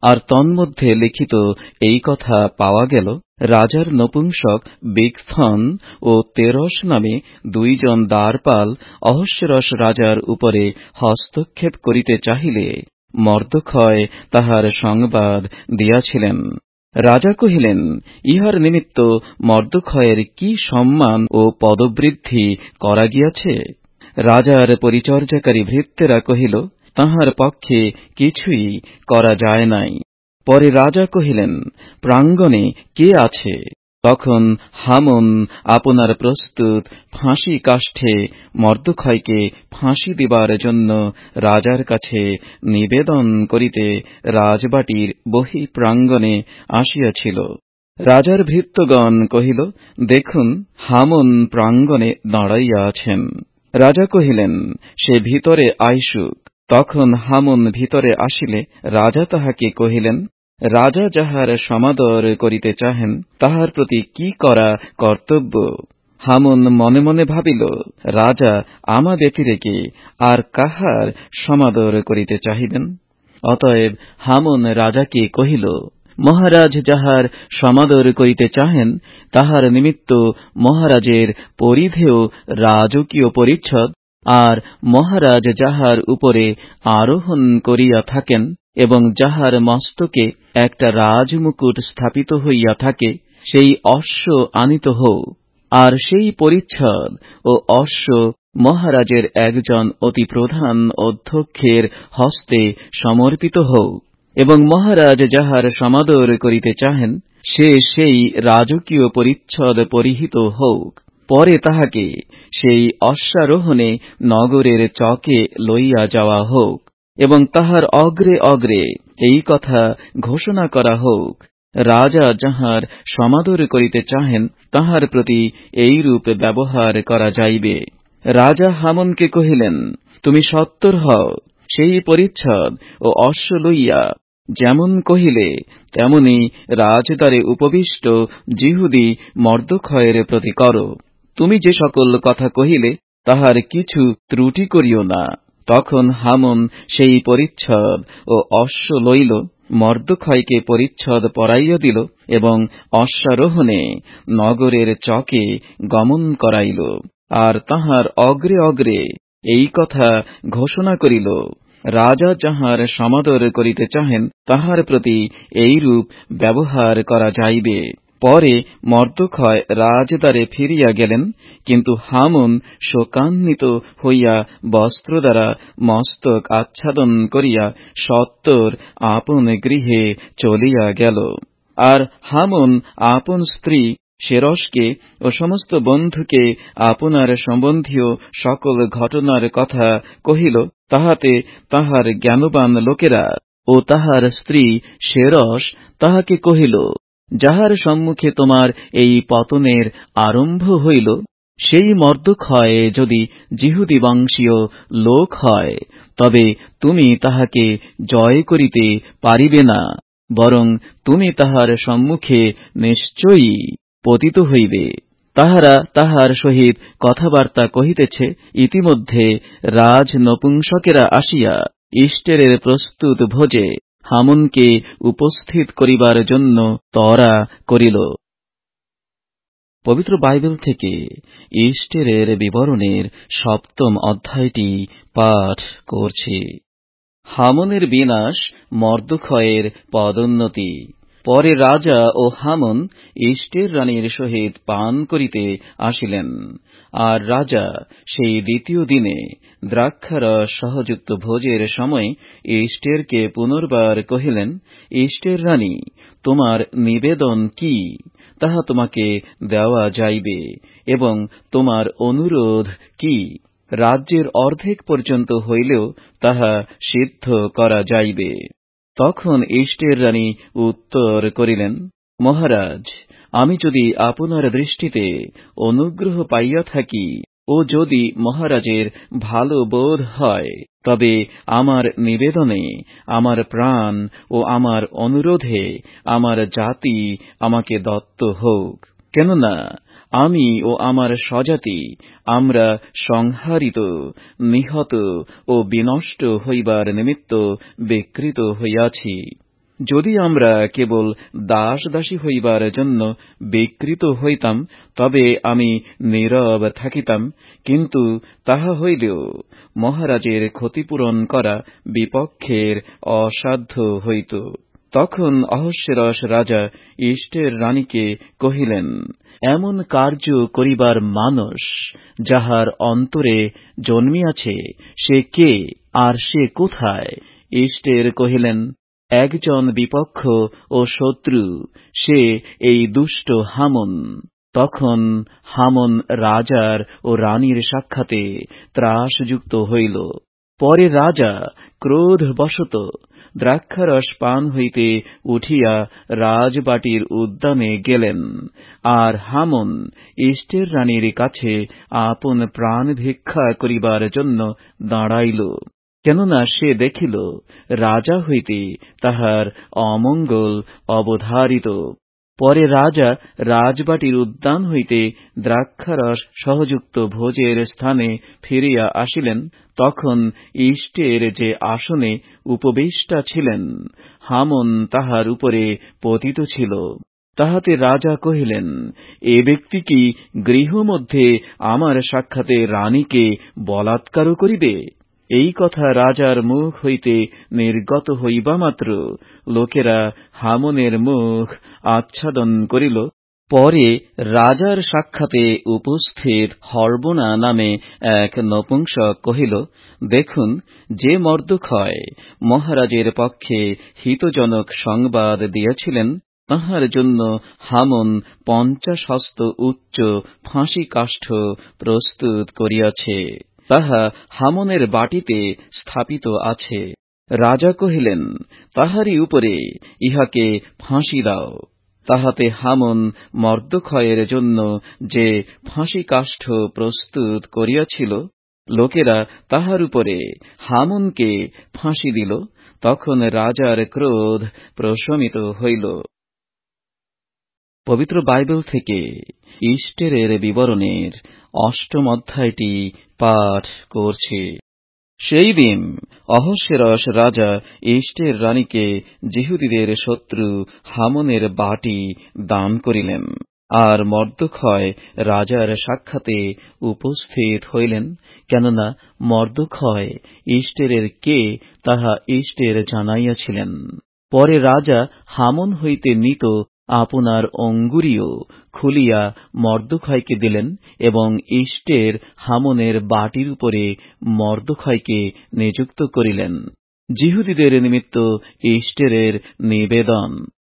আর তন্মধ্যে লিখিত এই কথা পাওয়া গেল, রাজার নপুংসক বিগথন ও তেরস নামে 2 জন দ্বারপাল অহস্যেরস রাজার উপরে হস্তক্ষেপ করিতে চাহিলে মর্দখয় তাহার সংবাদ দিয়াছিলেন। রাজা কহিলেন, ইহার নিমিত্ত মর্দখয়ের কি সম্মান ও পদবৃদ্ধি করা গিয়াছে? রাজার পরিচর্যাকারী ভৃত্যেরা কহিল, তাহার পক্ষে কিছুই করা যায় নাই। পরে রাজা কহিলেন, প্রাঙ্গণে কে আছে? তখন হামন আপনার প্রস্তুত ফাঁসি কাষ্ঠে মর্দখয়কে ফাঁসি দিবার জন্য রাজার কাছে নিবেদন করিতে রাজবাটির বহিঃপ্রাঙ্গণে আসিয়াছিল। রাজার ভৃত্যগণ কহিল, দেখুন, হামন প্রাঙ্গণে দাঁড়াইয়া আছেন। রাজা কহিলেন, সে ভিতরে আইসুক। তখন হামন ভিতরে আসিলে রাজা তাহাকে কহিলেন, রাজা যাহার সমাদর করিতে চাহেন তাহার প্রতি কি করা কর্তব্য? হামন মনে মনে ভাবিল, রাজা আমা ব্যতিরেকে আর কাহার সমাদর করিতে চাহিবেন? অতএব হামন রাজাকে কহিল, মহারাজ যাহার সমাদর করিতে চাহেন তাহার নিমিত্ত মহারাজের পরিধেয় রাজকীয় পরিচ্ছদ, আর মহারাজ যাহার উপরে আরোহণ করিয়া থাকেন এবং যাহার মস্তকে একটা রাজমুকুট স্থাপিত হইয়া থাকে, সেই অশ্ব আনিত হও। আর সেই পরিচ্ছদ ও অশ্ব মহারাজের একজন অতি প্রধান অধ্যক্ষের হস্তে সমর্পিত হও, এবং মহারাজ যাহার সমাদর করিতে চাহেন সে সেই রাজকীয় পরিচ্ছদ পরিহিত হউক। পরে তাহাকে সেই অশ্বারোহণে নগরের চকে লইয়া যাওয়া হোক, এবং তাহার অগ্রে অগ্রে এই কথা ঘোষণা করা হোক, রাজা যাহার সমাদর করিতে চাহেন তাহার প্রতি এইরূপ ব্যবহার করা যাইবে। রাজা হামনকে কহিলেন, তুমি সত্বর হও, সেই পরিচ্ছদ ও অশ্ব লইয়া যেমন কহিলে তেমনি রাজদ্বারে উপবিষ্ট যিহুদী মর্দখয়ের প্রতি করো। তুমি যে সকল কথা কহিলে তাহার কিছু ত্রুটি করিও না। তখন হামন সেই পরিচ্ছদ ও অশ্ব লইল, মর্দখয়কে পরিচ্ছদ পরাইয়া দিল এবং অশ্বারোহণে নগরের চকে গমন করাইল। আর তাহার অগ্রে অগ্রে এই কথা ঘোষণা করিল, রাজা যাহার সমাদর করিতে চাহেন তাহার প্রতি এইরূপ ব্যবহার করা যাইবে। পরে মর্দখয় রাজদ্বারে ফিরিয়া গেলেন, কিন্তু হামন শোকান্বিত হইয়া বস্ত্র দ্বারা মস্তক আচ্ছাদন করিয়া সত্বর আপন গৃহে চলিয়া গেল। আর হামন আপন স্ত্রী সেরসকে ও সমস্ত বন্ধুকে আপনার সম্বন্ধীয় সকল ঘটনার কথা কহিল। তাহাতে তাহার জ্ঞানবান লোকেরা ও তাহার স্ত্রী সেরস তাহাকে কহিল, যাহার সম্মুখে তোমার এই পতনের আরম্ভ হইল, সেই মর্দখয় যদি যিহুদী বংশীয় লোক হয়, তবে তুমি তাহাকে জয় করিতে পারিবে না, বরং তুমি তাহার সম্মুখে নিশ্চয়ই পতিত হইবে। তাহারা তাহার সহিত কথাবার্তা কহিতেছে, ইতিমধ্যে রাজ নপুংসকেরা আসিয়া ইস্টেরের প্রস্তুত ভোজে হামনকে উপস্থিত করিবার জন্য তরা করিল। পবিত্র বাইবেল থেকে ইস্টেরের বিবরণের 7ম অধ্যায়টি পাঠ করছি। হামনের বিনাশ, মর্দখয়ের পদোন্নতি। পরে রাজা ও হামন ইস্টের রানীর সহিত পান করিতে আসিলেন। আর রাজা সেই দ্বিতীয় দিনে দ্রাক্ষারস সহযুক্ত ভোজের সময় ইস্টেরকে পুনর্বার কহিলেন, ইস্টের রানী, তোমার নিবেদন কি, তাহা তোমাকে দেওয়া যাইবে, এবং তোমার অনুরোধ কি, রাজ্যের অর্ধেক পর্যন্ত হইলেও তাহা সিদ্ধ করা যাইবে। তখন ইস্টের রানী উত্তর করিলেন, মহারাজ, আমি যদি আপনার দৃষ্টিতে অনুগ্রহ পাইয়া থাকি ও যদি মহারাজের ভালো বোধ হয়, তবে আমার নিবেদনে, আমার প্রাণ ও আমার অনুরোধে আমার জাতি আমাকে দত্ত হোক। কেননা আমি ও আমার স্বজাতি আমরা সংহারিত, নিহত ও বিনষ্ট হইবার নিমিত্ত বিকৃত হইয়াছি। যদি আমরা কেবল দাস দাসী হইবার জন্য বিকৃত হইতাম, তবে আমি নীরব থাকিতাম, কিন্তু তাহা হইলেও মহারাজের ক্ষতিপূরণ করা বিপক্ষের অসাধ্য হইত। তখন অহস্যেরস রাজা ইস্টের রানীকে কহিলেন, এমন কার্য করিবার মানস যাহার অন্তরে জন্মিয়াছে সে কে, আর সে কোথায়? ইস্টের কহিলেন, একজন বিপক্ষ ও শত্রু, সে এই দুষ্ট হামন। তখন হামন রাজার ও রানীর সাক্ষাতে ত্রাসযুক্ত হইল। পরে রাজা ক্রোধবশত দ্রাক্ষারস পান হইতে উঠিয়া রাজবাটির উদ্যানে গেলেন, আর হামন ইষ্টের রানীর কাছে আপন প্রাণ ভিক্ষা করিবার জন্য দাঁড়াইল, কেননা সে দেখিল রাজা হইতে তাহার অমঙ্গল অবধারিত। পরে রাজা রাজবাটির উদ্যান হইতে দ্রাক্ষারস সহযুক্ত ভোজের স্থানে ফিরিয়া আসিলেন। তখন ইষ্টের যে আসনে উপবিষ্টা ছিলেন, হামন তাহার উপরে পতিত ছিল। তাহাতে রাজা কহিলেন, এ ব্যক্তি কি গৃহমধ্যে আমার সাক্ষাতে রানীকে বলাৎকার করিবে? এই কথা রাজার মুখ হইতে নির্গত হইবা মাত্র লোকেরা হামনের মুখ আচ্ছাদন করিল। পরে রাজার সাক্ষাতে উপস্থিত হরবোনা নামে এক নপুংসক কহিল, দেখুন, যে মর্দখয় মহারাজের পক্ষে হিতজনক সংবাদ দিয়েছিলেন, তাহার জন্য হামন 50 হস্ত উচ্চ ফাঁসি কাষ্ঠ প্রস্তুত করিয়াছে, তাহা হামনের বাটিতে স্থাপিত আছে। রাজা কহিলেন, তাহারই উপরে ইহাকে ফাঁসি দাও। তাহাতে হামন মর্দখয়ের জন্য যে ফাঁসি কাষ্ঠ প্রস্তুত করিয়াছিল, লোকেরা তাহার উপরে হামনকে ফাঁসি দিল। তখন রাজার ক্রোধ প্রশমিত হইল। পবিত্র বাইবেল থেকে ইস্টেরের বিবরণের 8ম অধ্যায়টি পাঠ করছি। সেই দিন অহস্যেরস রাজা ইষ্টের রানীকে যিহুদীদের শত্রু হামনের বাটি দান করিলেন, আর মর্দখয় রাজার সাক্ষাতে উপস্থিত হইলেন, কেননা মর্দখয় ইষ্টেরের কে তাহা ইষ্টের জানাইয়াছিলেন। পরে রাজা হামন হইতে নিত আপনার অঙ্গুরীও খুলিয়া মর্দখয়কে দিলেন, এবং ইষ্টের হামনের বাটির উপরে মর্দখয়কে নিযুক্ত করিলেন। যিহুদীদের নিমিত্ত ইষ্টেরের নিবেদন।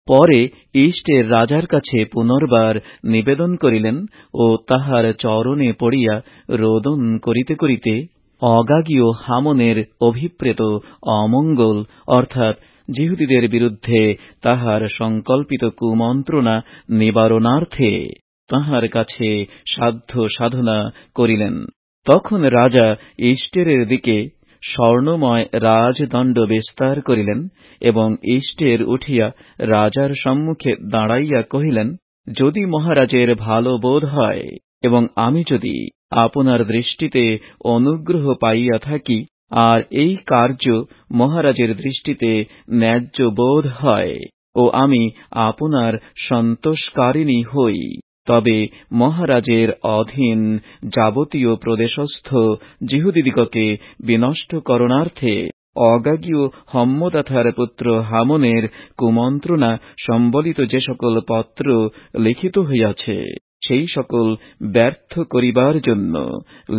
পরে ইষ্টের রাজার কাছে পুনর্বার নিবেদন করিলেন ও তাহার চরণে পড়িয়া রোদন করিতে করিতে অগাগীয় হামনের অভিপ্রেত অমঙ্গল, অর্থাৎ যিহুদীদের বিরুদ্ধে তাহার সংকল্পিত কুমন্ত্রণা নিবারণার্থে তাহার কাছে সাধ্য সাধনা করিলেন। তখন রাজা ইষ্টেরের দিকে স্বর্ণময় রাজদণ্ড বিস্তার করিলেন, এবং ইষ্টের উঠিয়া রাজার সম্মুখে দাঁড়াইয়া কহিলেন, যদি মহারাজের ভালো বোধ হয় এবং আমি যদি আপনার দৃষ্টিতে অনুগ্রহ পাইয়া থাকি, আর এই কার্য মহারাজের দৃষ্টিতে ন্যায্য বোধ হয় ও আমি আপনার সন্তোষকারিণী হই, তবে মহারাজের অধীন যাবতীয় প্রদেশস্থ যিহুদীদিগকে বিনষ্ট করণার্থে অগাগীয় হম্মদাথার পুত্র হামনের কুমন্ত্রণা সম্বলিত যে সকল পত্র লিখিত হইয়াছে, সেই সকল ব্যর্থ করিবার জন্য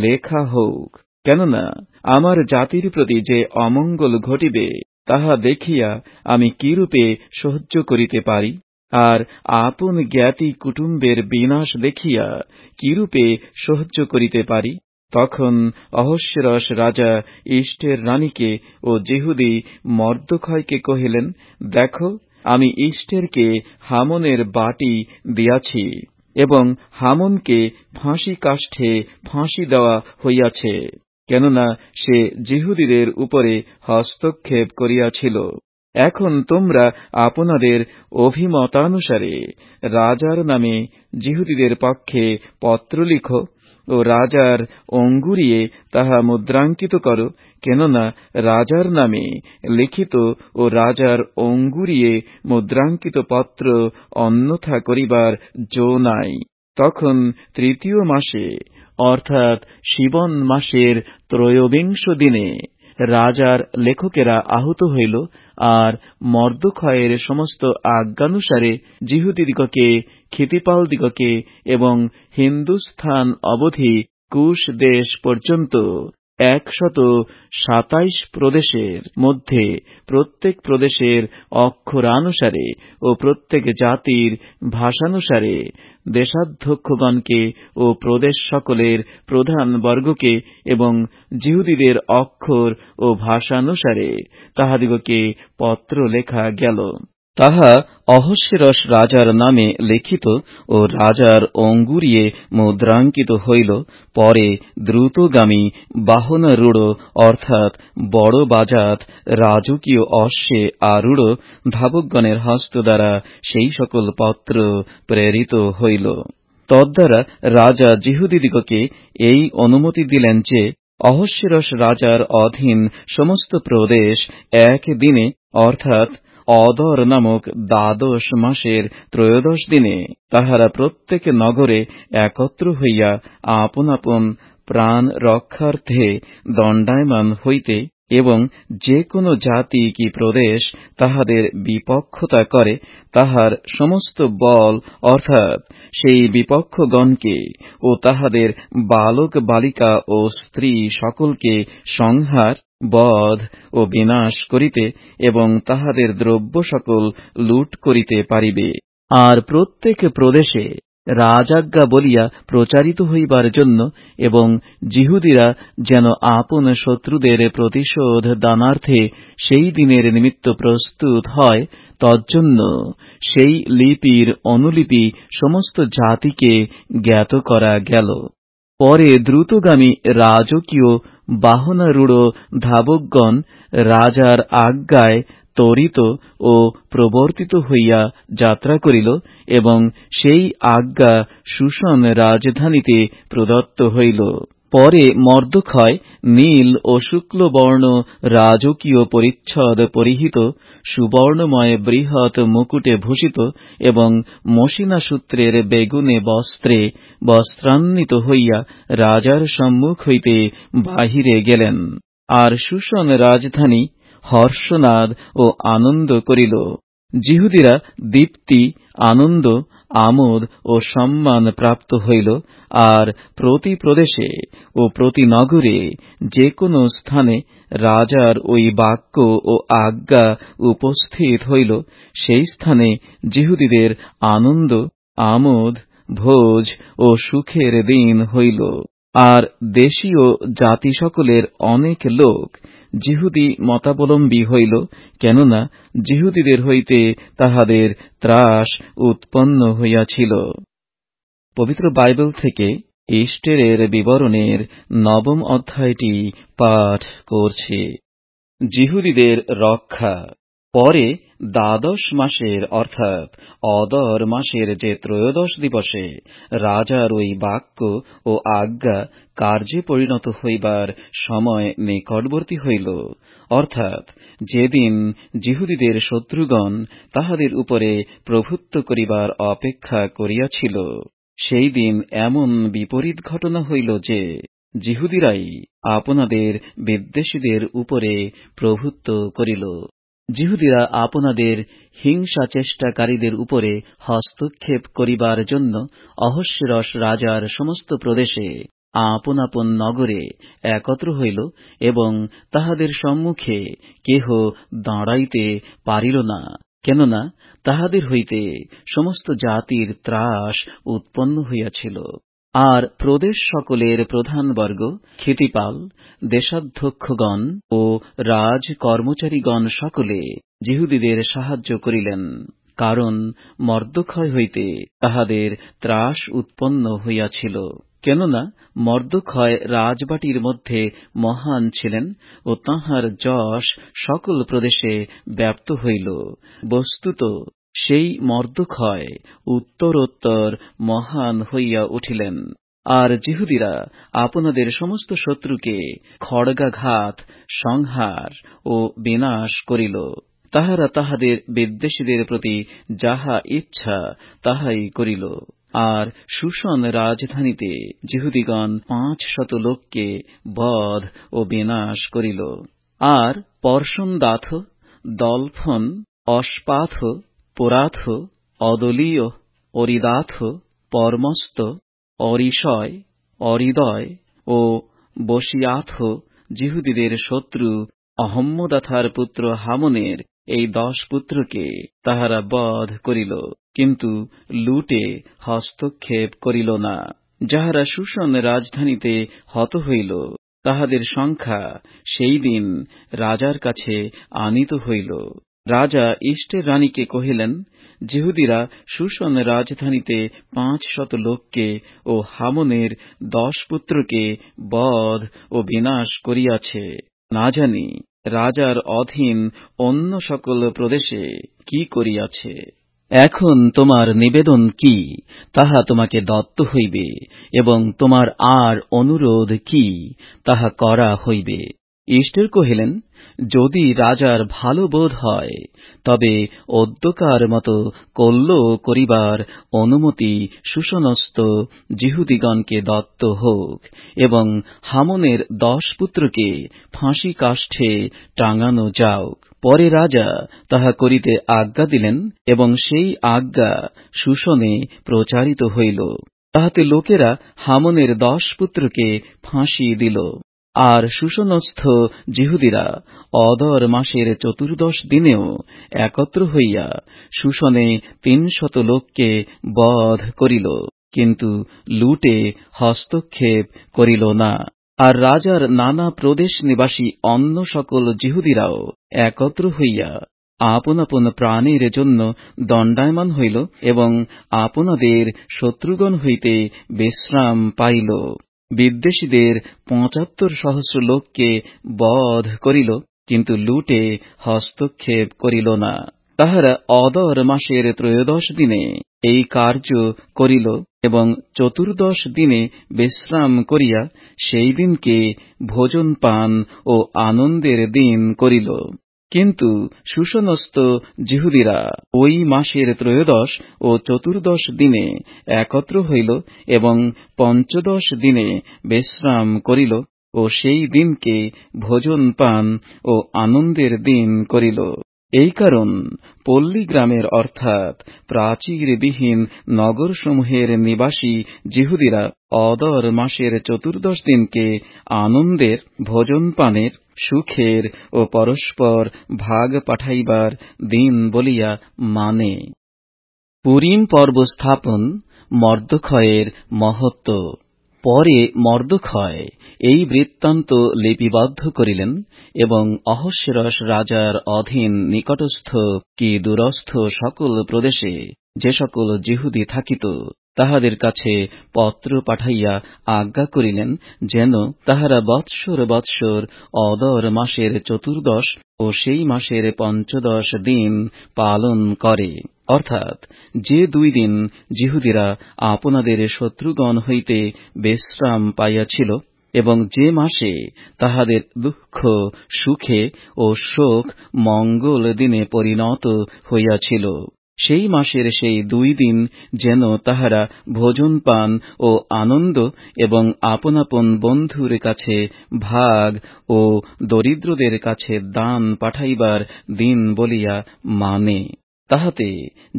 লেখা হোক। কেননা আমার জাতির প্রতি যে অমঙ্গল ঘটিবে, তাহা দেখিয়া আমি কিরূপে সহ্য করিতে পারি, আর আপন জ্ঞাতি কুটুম্বের বিনাশ দেখিয়া কিরূপে সহ্য করিতে পারি। তখন অহস্যেরস রাজা ইষ্টের রানীকে ও যিহুদী মর্দখয়কে কহিলেন, দেখো, আমি ইষ্টেরকে হামনের বাটি দিয়াছি, এবং হামনকে ফাঁসি কাষ্ঠে ফাঁসি দেওয়া হইয়াছে, কেননা সে যিহুদীদের উপরে হস্তক্ষেপ করিয়াছিল। এখন তোমরা আপনাদের অভিমতানুসারে রাজার নামে যিহুদীদের পক্ষে পত্র লিখো ও রাজার অঙ্গুরিয়ে তাহা মুদ্রাঙ্কিত করো, কেননা রাজার নামে লিখিত ও রাজার অঙ্গুরিয়ে মুদ্রাঙ্কিত পত্র অন্যথা করিবার জো নাই। তখন 3য় মাসে, অর্থাৎ শিবন মাসের 23 দিনে রাজার লেখকেরা আহত হইল, আর মর্দখয়ের সমস্ত আজ্ঞানুসারে যিহুদীদিগকে, ক্ষিতিপালদিগকে এবং হিন্দুস্থান অবধি কুশ দেশ পর্যন্ত 127 প্রদেশের মধ্যে প্রত্যেক প্রদেশের অক্ষরানুসারে ও প্রত্যেক জাতির ভাষানুসারে দেশাধ্যক্ষগণকে ও প্রদেশ সকলের প্রধানবর্গকে এবং যিহুদীদের অক্ষর ও ভাষানুসারে তাহাদিগকে পত্র লেখা গেল। তাহা অহস্যেরস রাজার নামে লিখিত ও রাজার অঙ্গুরিয়ে মুদ্রাঙ্কিত হইল। পরে দ্রুতগামী বাহনারূঢ় অর্থাৎ বড় বাজাত রাজকীয় অশ্বে আরূঢ় ধাবকগণের হস্ত দ্বারা সেই সকল পত্র প্রেরিত হইল। তদ্বারা রাজা যিহুদীদিগকে এই অনুমতি দিলেন যে অহস্যেরস রাজার অধীন সমস্ত প্রদেশ এক দিনে অর্থাৎ অদর নামক 12 মাসের 13 দিনে তাহারা প্রত্যেক নগরে একত্র হইয়া আপন আপন প্রাণ রক্ষার্থে দণ্ডায়মান হইতে এবং যে কোন জাতি কি প্রদেশ তাহাদের বিপক্ষতা করে তাহার সমস্ত বল অর্থাৎ সেই বিপক্ষগণকে ও তাহাদের বালক বালিকা ও স্ত্রী সকলকে সংহার বধ ও বিনাশ করিতে এবং তাহাদের দ্রব্য সকল লুট করিতে পারিবে। আর প্রত্যেক প্রদেশে রাজাজ্ঞা বলিয়া প্রচারিত হইবার জন্য এবং যিহুদীরা যেন আপন শত্রুদের প্রতিশোধ দানার্থে সেই দিনের নিমিত্ত প্রস্তুত হয়, তজ্জন্য সেই লিপির অনুলিপি সমস্ত জাতিকে জ্ঞাত করা গেল। পরে দ্রুতগামী রাজকীয় বাহনারূঢ় ধাবকগণ রাজার আজ্ঞায় ত্বরিত ও প্রবর্তিত হইয়া যাত্রা করিল এবং সেই আজ্ঞা শুশন রাজধানীতে প্রদত্ত হইল। পরে মর্দখয় নীল ও শুক্লবর্ণ রাজকীয় পরিচ্ছদ পরিহিত, সুবর্ণময় বৃহৎ মুকুটে ভূষিত এবং মসিনা সূত্রের বেগুনে বস্ত্রে বস্ত্রান্বিত হইয়া রাজার সম্মুখ হইতে বাহিরে গেলেন। আর শুশন রাজধানী হর্ষনাদ ও আনন্দ করিল। যিহুদীরা দীপ্তি, আনন্দ, আমোদ ও সম্মান প্রাপ্ত হইল। আর প্রতি প্রদেশে ও প্রতি নগরে যে কোন স্থানে রাজার ওই বাক্য ও আজ্ঞা উপস্থিত হইল, সেই স্থানে যিহুদীদের আনন্দ, আমোদ, ভোজ ও সুখের দিন হইল। আর দেশীয় জাতি সকলের অনেক লোক যিহুদী মতাবলম্বী হইল, কেননা যিহুদীদের হইতে তাহাদের ত্রাস উৎপন্ন হইয়াছিল। পবিত্র বাইবেল থেকে ইস্টেরের বিবরণের 9 অধ্যায়টি পাঠ করছি। যিহুদীদের রক্ষা। পরে 12 মাসের অর্থাৎ অদর মাসের যে 13 দিবসে রাজার ওই বাক্য ও আজ্ঞা কার্যে পরিণত হইবার সময় নিকটবর্তী হইল, অর্থাৎ যেদিন যিহুদীদের শত্রুগণ তাহাদের উপরে প্রভুত্ব করিবার অপেক্ষা করিয়াছিল, সেই দিন এমন বিপরীত ঘটনা হইল যে যিহুদীরাই আপনাদের বিদ্বেষীদের উপরে প্রভুত্ব করিল। যিহুদীরা আপনাদের হিংসা চেষ্টাকারীদের উপরে হস্তক্ষেপ করিবার জন্য অহস্যেরস রাজার সমস্ত প্রদেশে আপন আপন নগরে একত্র হইল এবং তাহাদের সম্মুখে কেহ দাঁড়াইতে পারিল না, কেননা তাহাদের হইতে সমস্ত জাতির ত্রাস উৎপন্ন হইয়াছিল। আর প্রদেশ সকলের প্রধানবর্গ, ক্ষিতিপাল, দেশাধ্যক্ষগণ ও রাজ কর্মচারীগণ সকলে যিহুদীদের সাহায্য করিলেন, কারণ মর্দখয় হইতে তাহাদের ত্রাস উৎপন্ন হইয়াছিল। কেননা মর্দখয় রাজবাটির মধ্যে মহান ছিলেন ও তাঁহার যশ সকল প্রদেশে ব্যাপ্ত হইল। বস্তুত সেই মর্দখয় উত্তরোত্তর মহান হইয়া উঠিলেন। আর যিহুদীরা আপনাদের সমস্ত শত্রুকে খড়গাঘাত, সংহার ও বিনাশ করিল। তাহারা তাহাদের বিদ্বেষীদের প্রতি যাহা ইচ্ছা তাহাই করিল। আর শুশন রাজধানীতে যিহুদীগণ 500 লোককে বধ ও বিনাশ করিল। আর পর্ষন্দাথ, দলফন, অস্পাথ, পোরাথ, অদলীয়, অরিদাথ, পরমস্ত, অরিশয়, অরিদয় ও বসিয়াথ জিহুদীদের শত্রু অহম্মদাথার পুত্র হামনের এই 10 পুত্রকে তাহারা বধ করিল, কিন্তু লুটে হস্তক্ষেপ করিল না। যাহারা শূষণ রাজধানীতে হত হইল, তাহাদের সংখ্যা সেই দিন রাজার কাছে আনিত হইল। রাজা ইষ্টের রানীকে কহিলেন, জিহুদীরা শূষণ রাজধানীতে 500 লোককে ও হামনের 10 পুত্রকে বধ ও বিনাশ করিয়াছে। না জানি রাজার অধীন অন্য সকল প্রদেশে কি করিয়াছে। এখন তোমার নিবেদন কি, তাহা তোমাকে দত্ত হইবে, এবং তোমার আর অনুরোধ কি, তাহা করা হইবে। ইষ্টের কহিলেন, যদি রাজার ভালো বোধ হয়, তবে অদ্যকার মতো কল্য করিবার অনুমতি শূষণস্থ জিহুদীগণকে দত্ত হোক, এবং হামনের 10 পুত্রকে ফাঁসি কাষ্ঠে টাঙানো যাওক। পরে রাজা তাহা করিতে আজ্ঞা দিলেন, এবং সেই আজ্ঞা শূষণে প্রচারিত হইল। তাহাতে লোকেরা হামনের 10 পুত্রকে ফাঁসি দিল। আর শূষণস্থ জিহুদীরা অদর মাসের 14 দিনেও একত্র হইয়া শূষণে 300 লোককে বধ করিল, কিন্তু লুটে হস্তক্ষেপ করিল না। আর রাজার নানা প্রদেশ নিবাসী অন্য সকল জিহুদীরাও একত্র হইয়া আপন আপন প্রাণের জন্য দণ্ডায়মান হইল, এবং আপনাদের শত্রুগণ হইতে বিশ্রাম পাইল। বিদ্বেষীদের 75,000 লোককে বধ করিল, কিন্তু লুটে হস্তক্ষেপ করিল না। তাহারা অদর মাসের 13 দিনে এই কার্য করিল, এবং 14 দিনে বিশ্রাম করিয়া সেই দিনকে ভোজন পান ও আনন্দের দিন করিল। কিন্তু শূষণস্থ জিহুদীরা ওই মাসের 13 ও 14 দিনে একত্র হইল, এবং 15 দিনে বিশ্রাম করিল, ও সেই দিনকে ভোজন পান ও আনন্দের দিন করিল। এই কারণ পল্লী গ্রামের অর্থাৎ প্রাচীরবিহীন নগরসমূহের নিবাসী জিহুদীরা অদর মাসের 14 দিনকে আনন্দের, ভোজন পানের, সুখের ও পরস্পর ভাগ পাঠাইবার দিন বলিয়া মানে। পুরিম পর্ব স্থাপন মর্দখয়ের মহত্ব। পরে মর্দখয় এই বৃত্তান্ত লিপিবদ্ধ করিলেন, এবং অহস্যেরস রাজার অধীন নিকটস্থ কি দূরস্থ সকল প্রদেশে যে সকল জিহুদী থাকিত, তাহাদের কাছে পত্র পাঠাইয়া আজ্ঞা করিলেন, যেন তাহারা বৎসর বৎসর অদর মাসের 14 ও সেই মাসের 15 দিন পালন করে, অর্থাৎ যে 2 দিন জিহুদীরা আপনাদের শত্রুগণ হইতে বিশ্রাম পাইয়াছিল, এবং যে মাসে তাহাদের দুঃখ সুখে ও শোক মঙ্গল দিনে পরিণত হইয়াছিল, সেই মাসের সেই 2 দিন যেন তাহারা ভোজন পান ও আনন্দ, এবং আপন আপন বন্ধুর কাছে ভাগ ও দরিদ্রদের কাছে দান পাঠাইবার দিন বলিয়া মানে। তাহাতে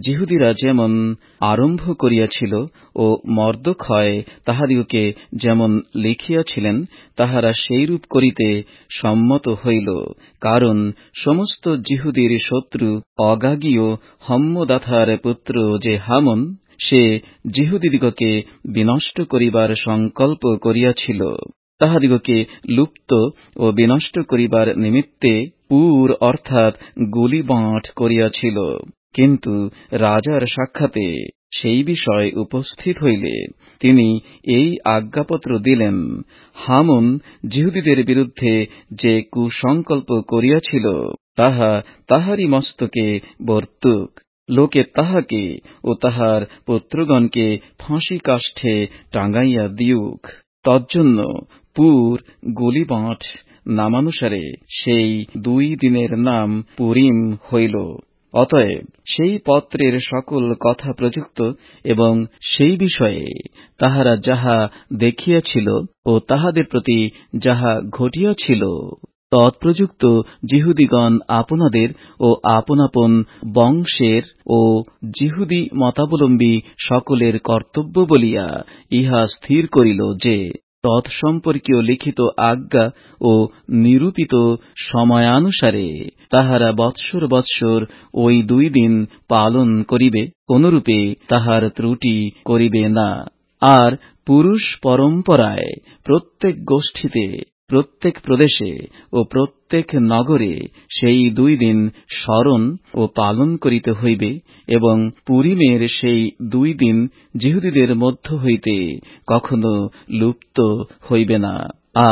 জিহুদীরা যেমন আরম্ভ করিয়াছিল ও মর্দখয় তাহাদিওকে যেমন লিখিয়াছিলেন, তাহারা সেইরূপ করিতে সম্মত হইল। কারণ সমস্ত জিহুদীর শত্রু অগাগীয় হম্মদাথার পুত্র যে হামন, সে জিহুদীদিগকে বিনষ্ট করিবার সংকল্প করিয়াছিল। তাহাদিগকে লুপ্ত ও বিনষ্ট করিবার নিমিত্তে পুর অর্থাৎ গুলিবাঁট করিয়াছিল। কিন্তু রাজার সাক্ষাতে সেই বিষয় উপস্থিত হইলে তিনি এই আজ্ঞাপত্র দিলেন, হামন জিহুদীদের বিরুদ্ধে যে কুসংকল্প করিয়াছিল, তাহা তাহারই মস্তকে বর্তুক। লোকে তাহাকে ও তাহার পুত্রগণকে ফাঁসি কাষ্ঠে টাঙাইয়া দিউক। তজ্জন্য পুর গুলিবাঁট নামানুসারে সেই 2 দিনের নাম পুরিম হইল। অতএব সেই পত্রের সকল কথা প্রযুক্ত, এবং সেই বিষয়ে তাহারা যাহা দেখিয়াছিল ও তাহাদের প্রতি যাহা ঘটিয়াছিল, তৎপ্রযুক্ত জিহুদীগণ আপনাদের ও আপন আপন বংশের ও জিহুদী মতাবলম্বী সকলের কর্তব্য বলিয়া ইহা স্থির করিল যে, তৎসম্পর্কীয় লিখিত আজ্ঞা ও নিরূপিত সময়ানুসারে তাহারা বৎসর বৎসর ঐ 2 দিন পালন করিবে, কোনরূপে তাহার ত্রুটি করিবে না। আর পুরুষ পরম্পরায় প্রত্যেক গোষ্ঠীতে, প্রত্যেক প্রদেশে ও প্রত্যেক নগরে সেই 2 দিন স্মরণ ও পালন করিতে হইবে, এবং পুরিমের সেই 2 দিন যিহুদীদের মধ্য হইতে কখনো লুপ্ত হইবে না,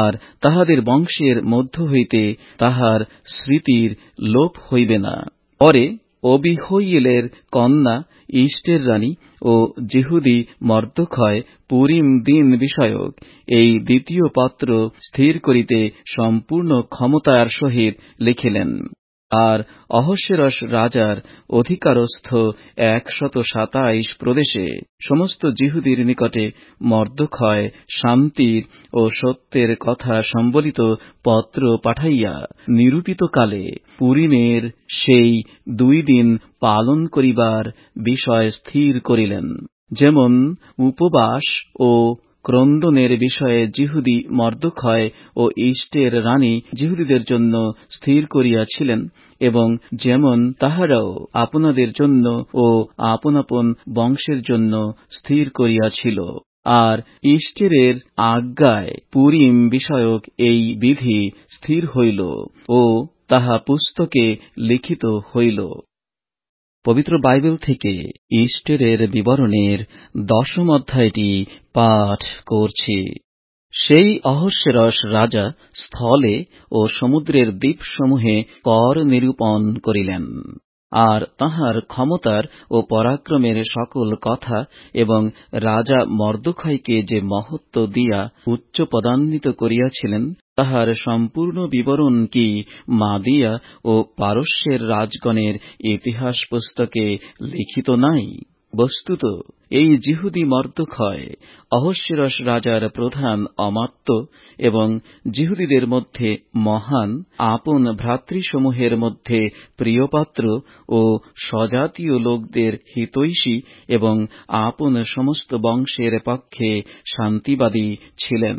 আর তাহাদের বংশের মধ্য হইতে তাহার স্মৃতির লোপ হইবে না। পরে অবিহইয়েলের কন্যা ইষ্টের রানী ও যিহুদী মর্দখয় পুরিম দিন বিষয়ক এই 2য় পত্র স্থির করিতে সম্পূর্ণ ক্ষমতার সহিত লিখিলেন। আর অহস্যেরস রাজার অধিকারস্থ 127 প্রদেশে সমস্ত যিহুদীর নিকটে মর্দখয় শান্তির ও সত্যের কথা সম্বলিত পত্র পাঠাইয়া নিরূপিত কালে পুরিমের সেই 2 দিন পালন করিবার বিষয় স্থির করিলেন। যেমন উপবাস ও ক্রন্দনের বিষয়ে যিহুদী মর্দখয় ও ইষ্টের রানী যিহুদীদের জন্য স্থির করিয়াছিলেন, এবং যেমন তাহারাও আপনাদের জন্য ও আপন আপন বংশের জন্য স্থির করিয়াছিল। আর ইষ্টেরের আজ্ঞায় পুরিম বিষয়ক এই বিধি স্থির হইল ও তাহা পুস্তকে লিখিত হইল। পবিত্র বাইবেল থেকে ইষ্টেরের বিবরণের 10ম অধ্যায়টি পাঠ করছি। সেই অহস্যেরস রাজা স্থলে ও সমুদ্রের দ্বীপসমূহে কর নিরূপণ করিলেন, আর তাঁহার ক্ষমতার ও পরাক্রমের সকল কথা এবং রাজা মর্দখয়কে যে মহত্ত্ব দিয়া উচ্চ পদান্বিত করিয়াছিলেন তাহার সম্পূর্ণ বিবরণ কি মাদিয়া ও পারস্যের রাজগণের ইতিহাস পুস্তকে লিখিত নাই? বস্তুত এই যিহুদী মর্দখয় অহস্যেরস রাজার প্রধান অমাত্য এবং যিহুদীদের মধ্যে মহান, আপন ভ্রাতৃসমূহের মধ্যে প্রিয়পাত্র ও স্বজাতীয় লোকদের হিতৈষী এবং আপন সমস্ত বংশের পক্ষে শান্তিবাদী ছিলেন।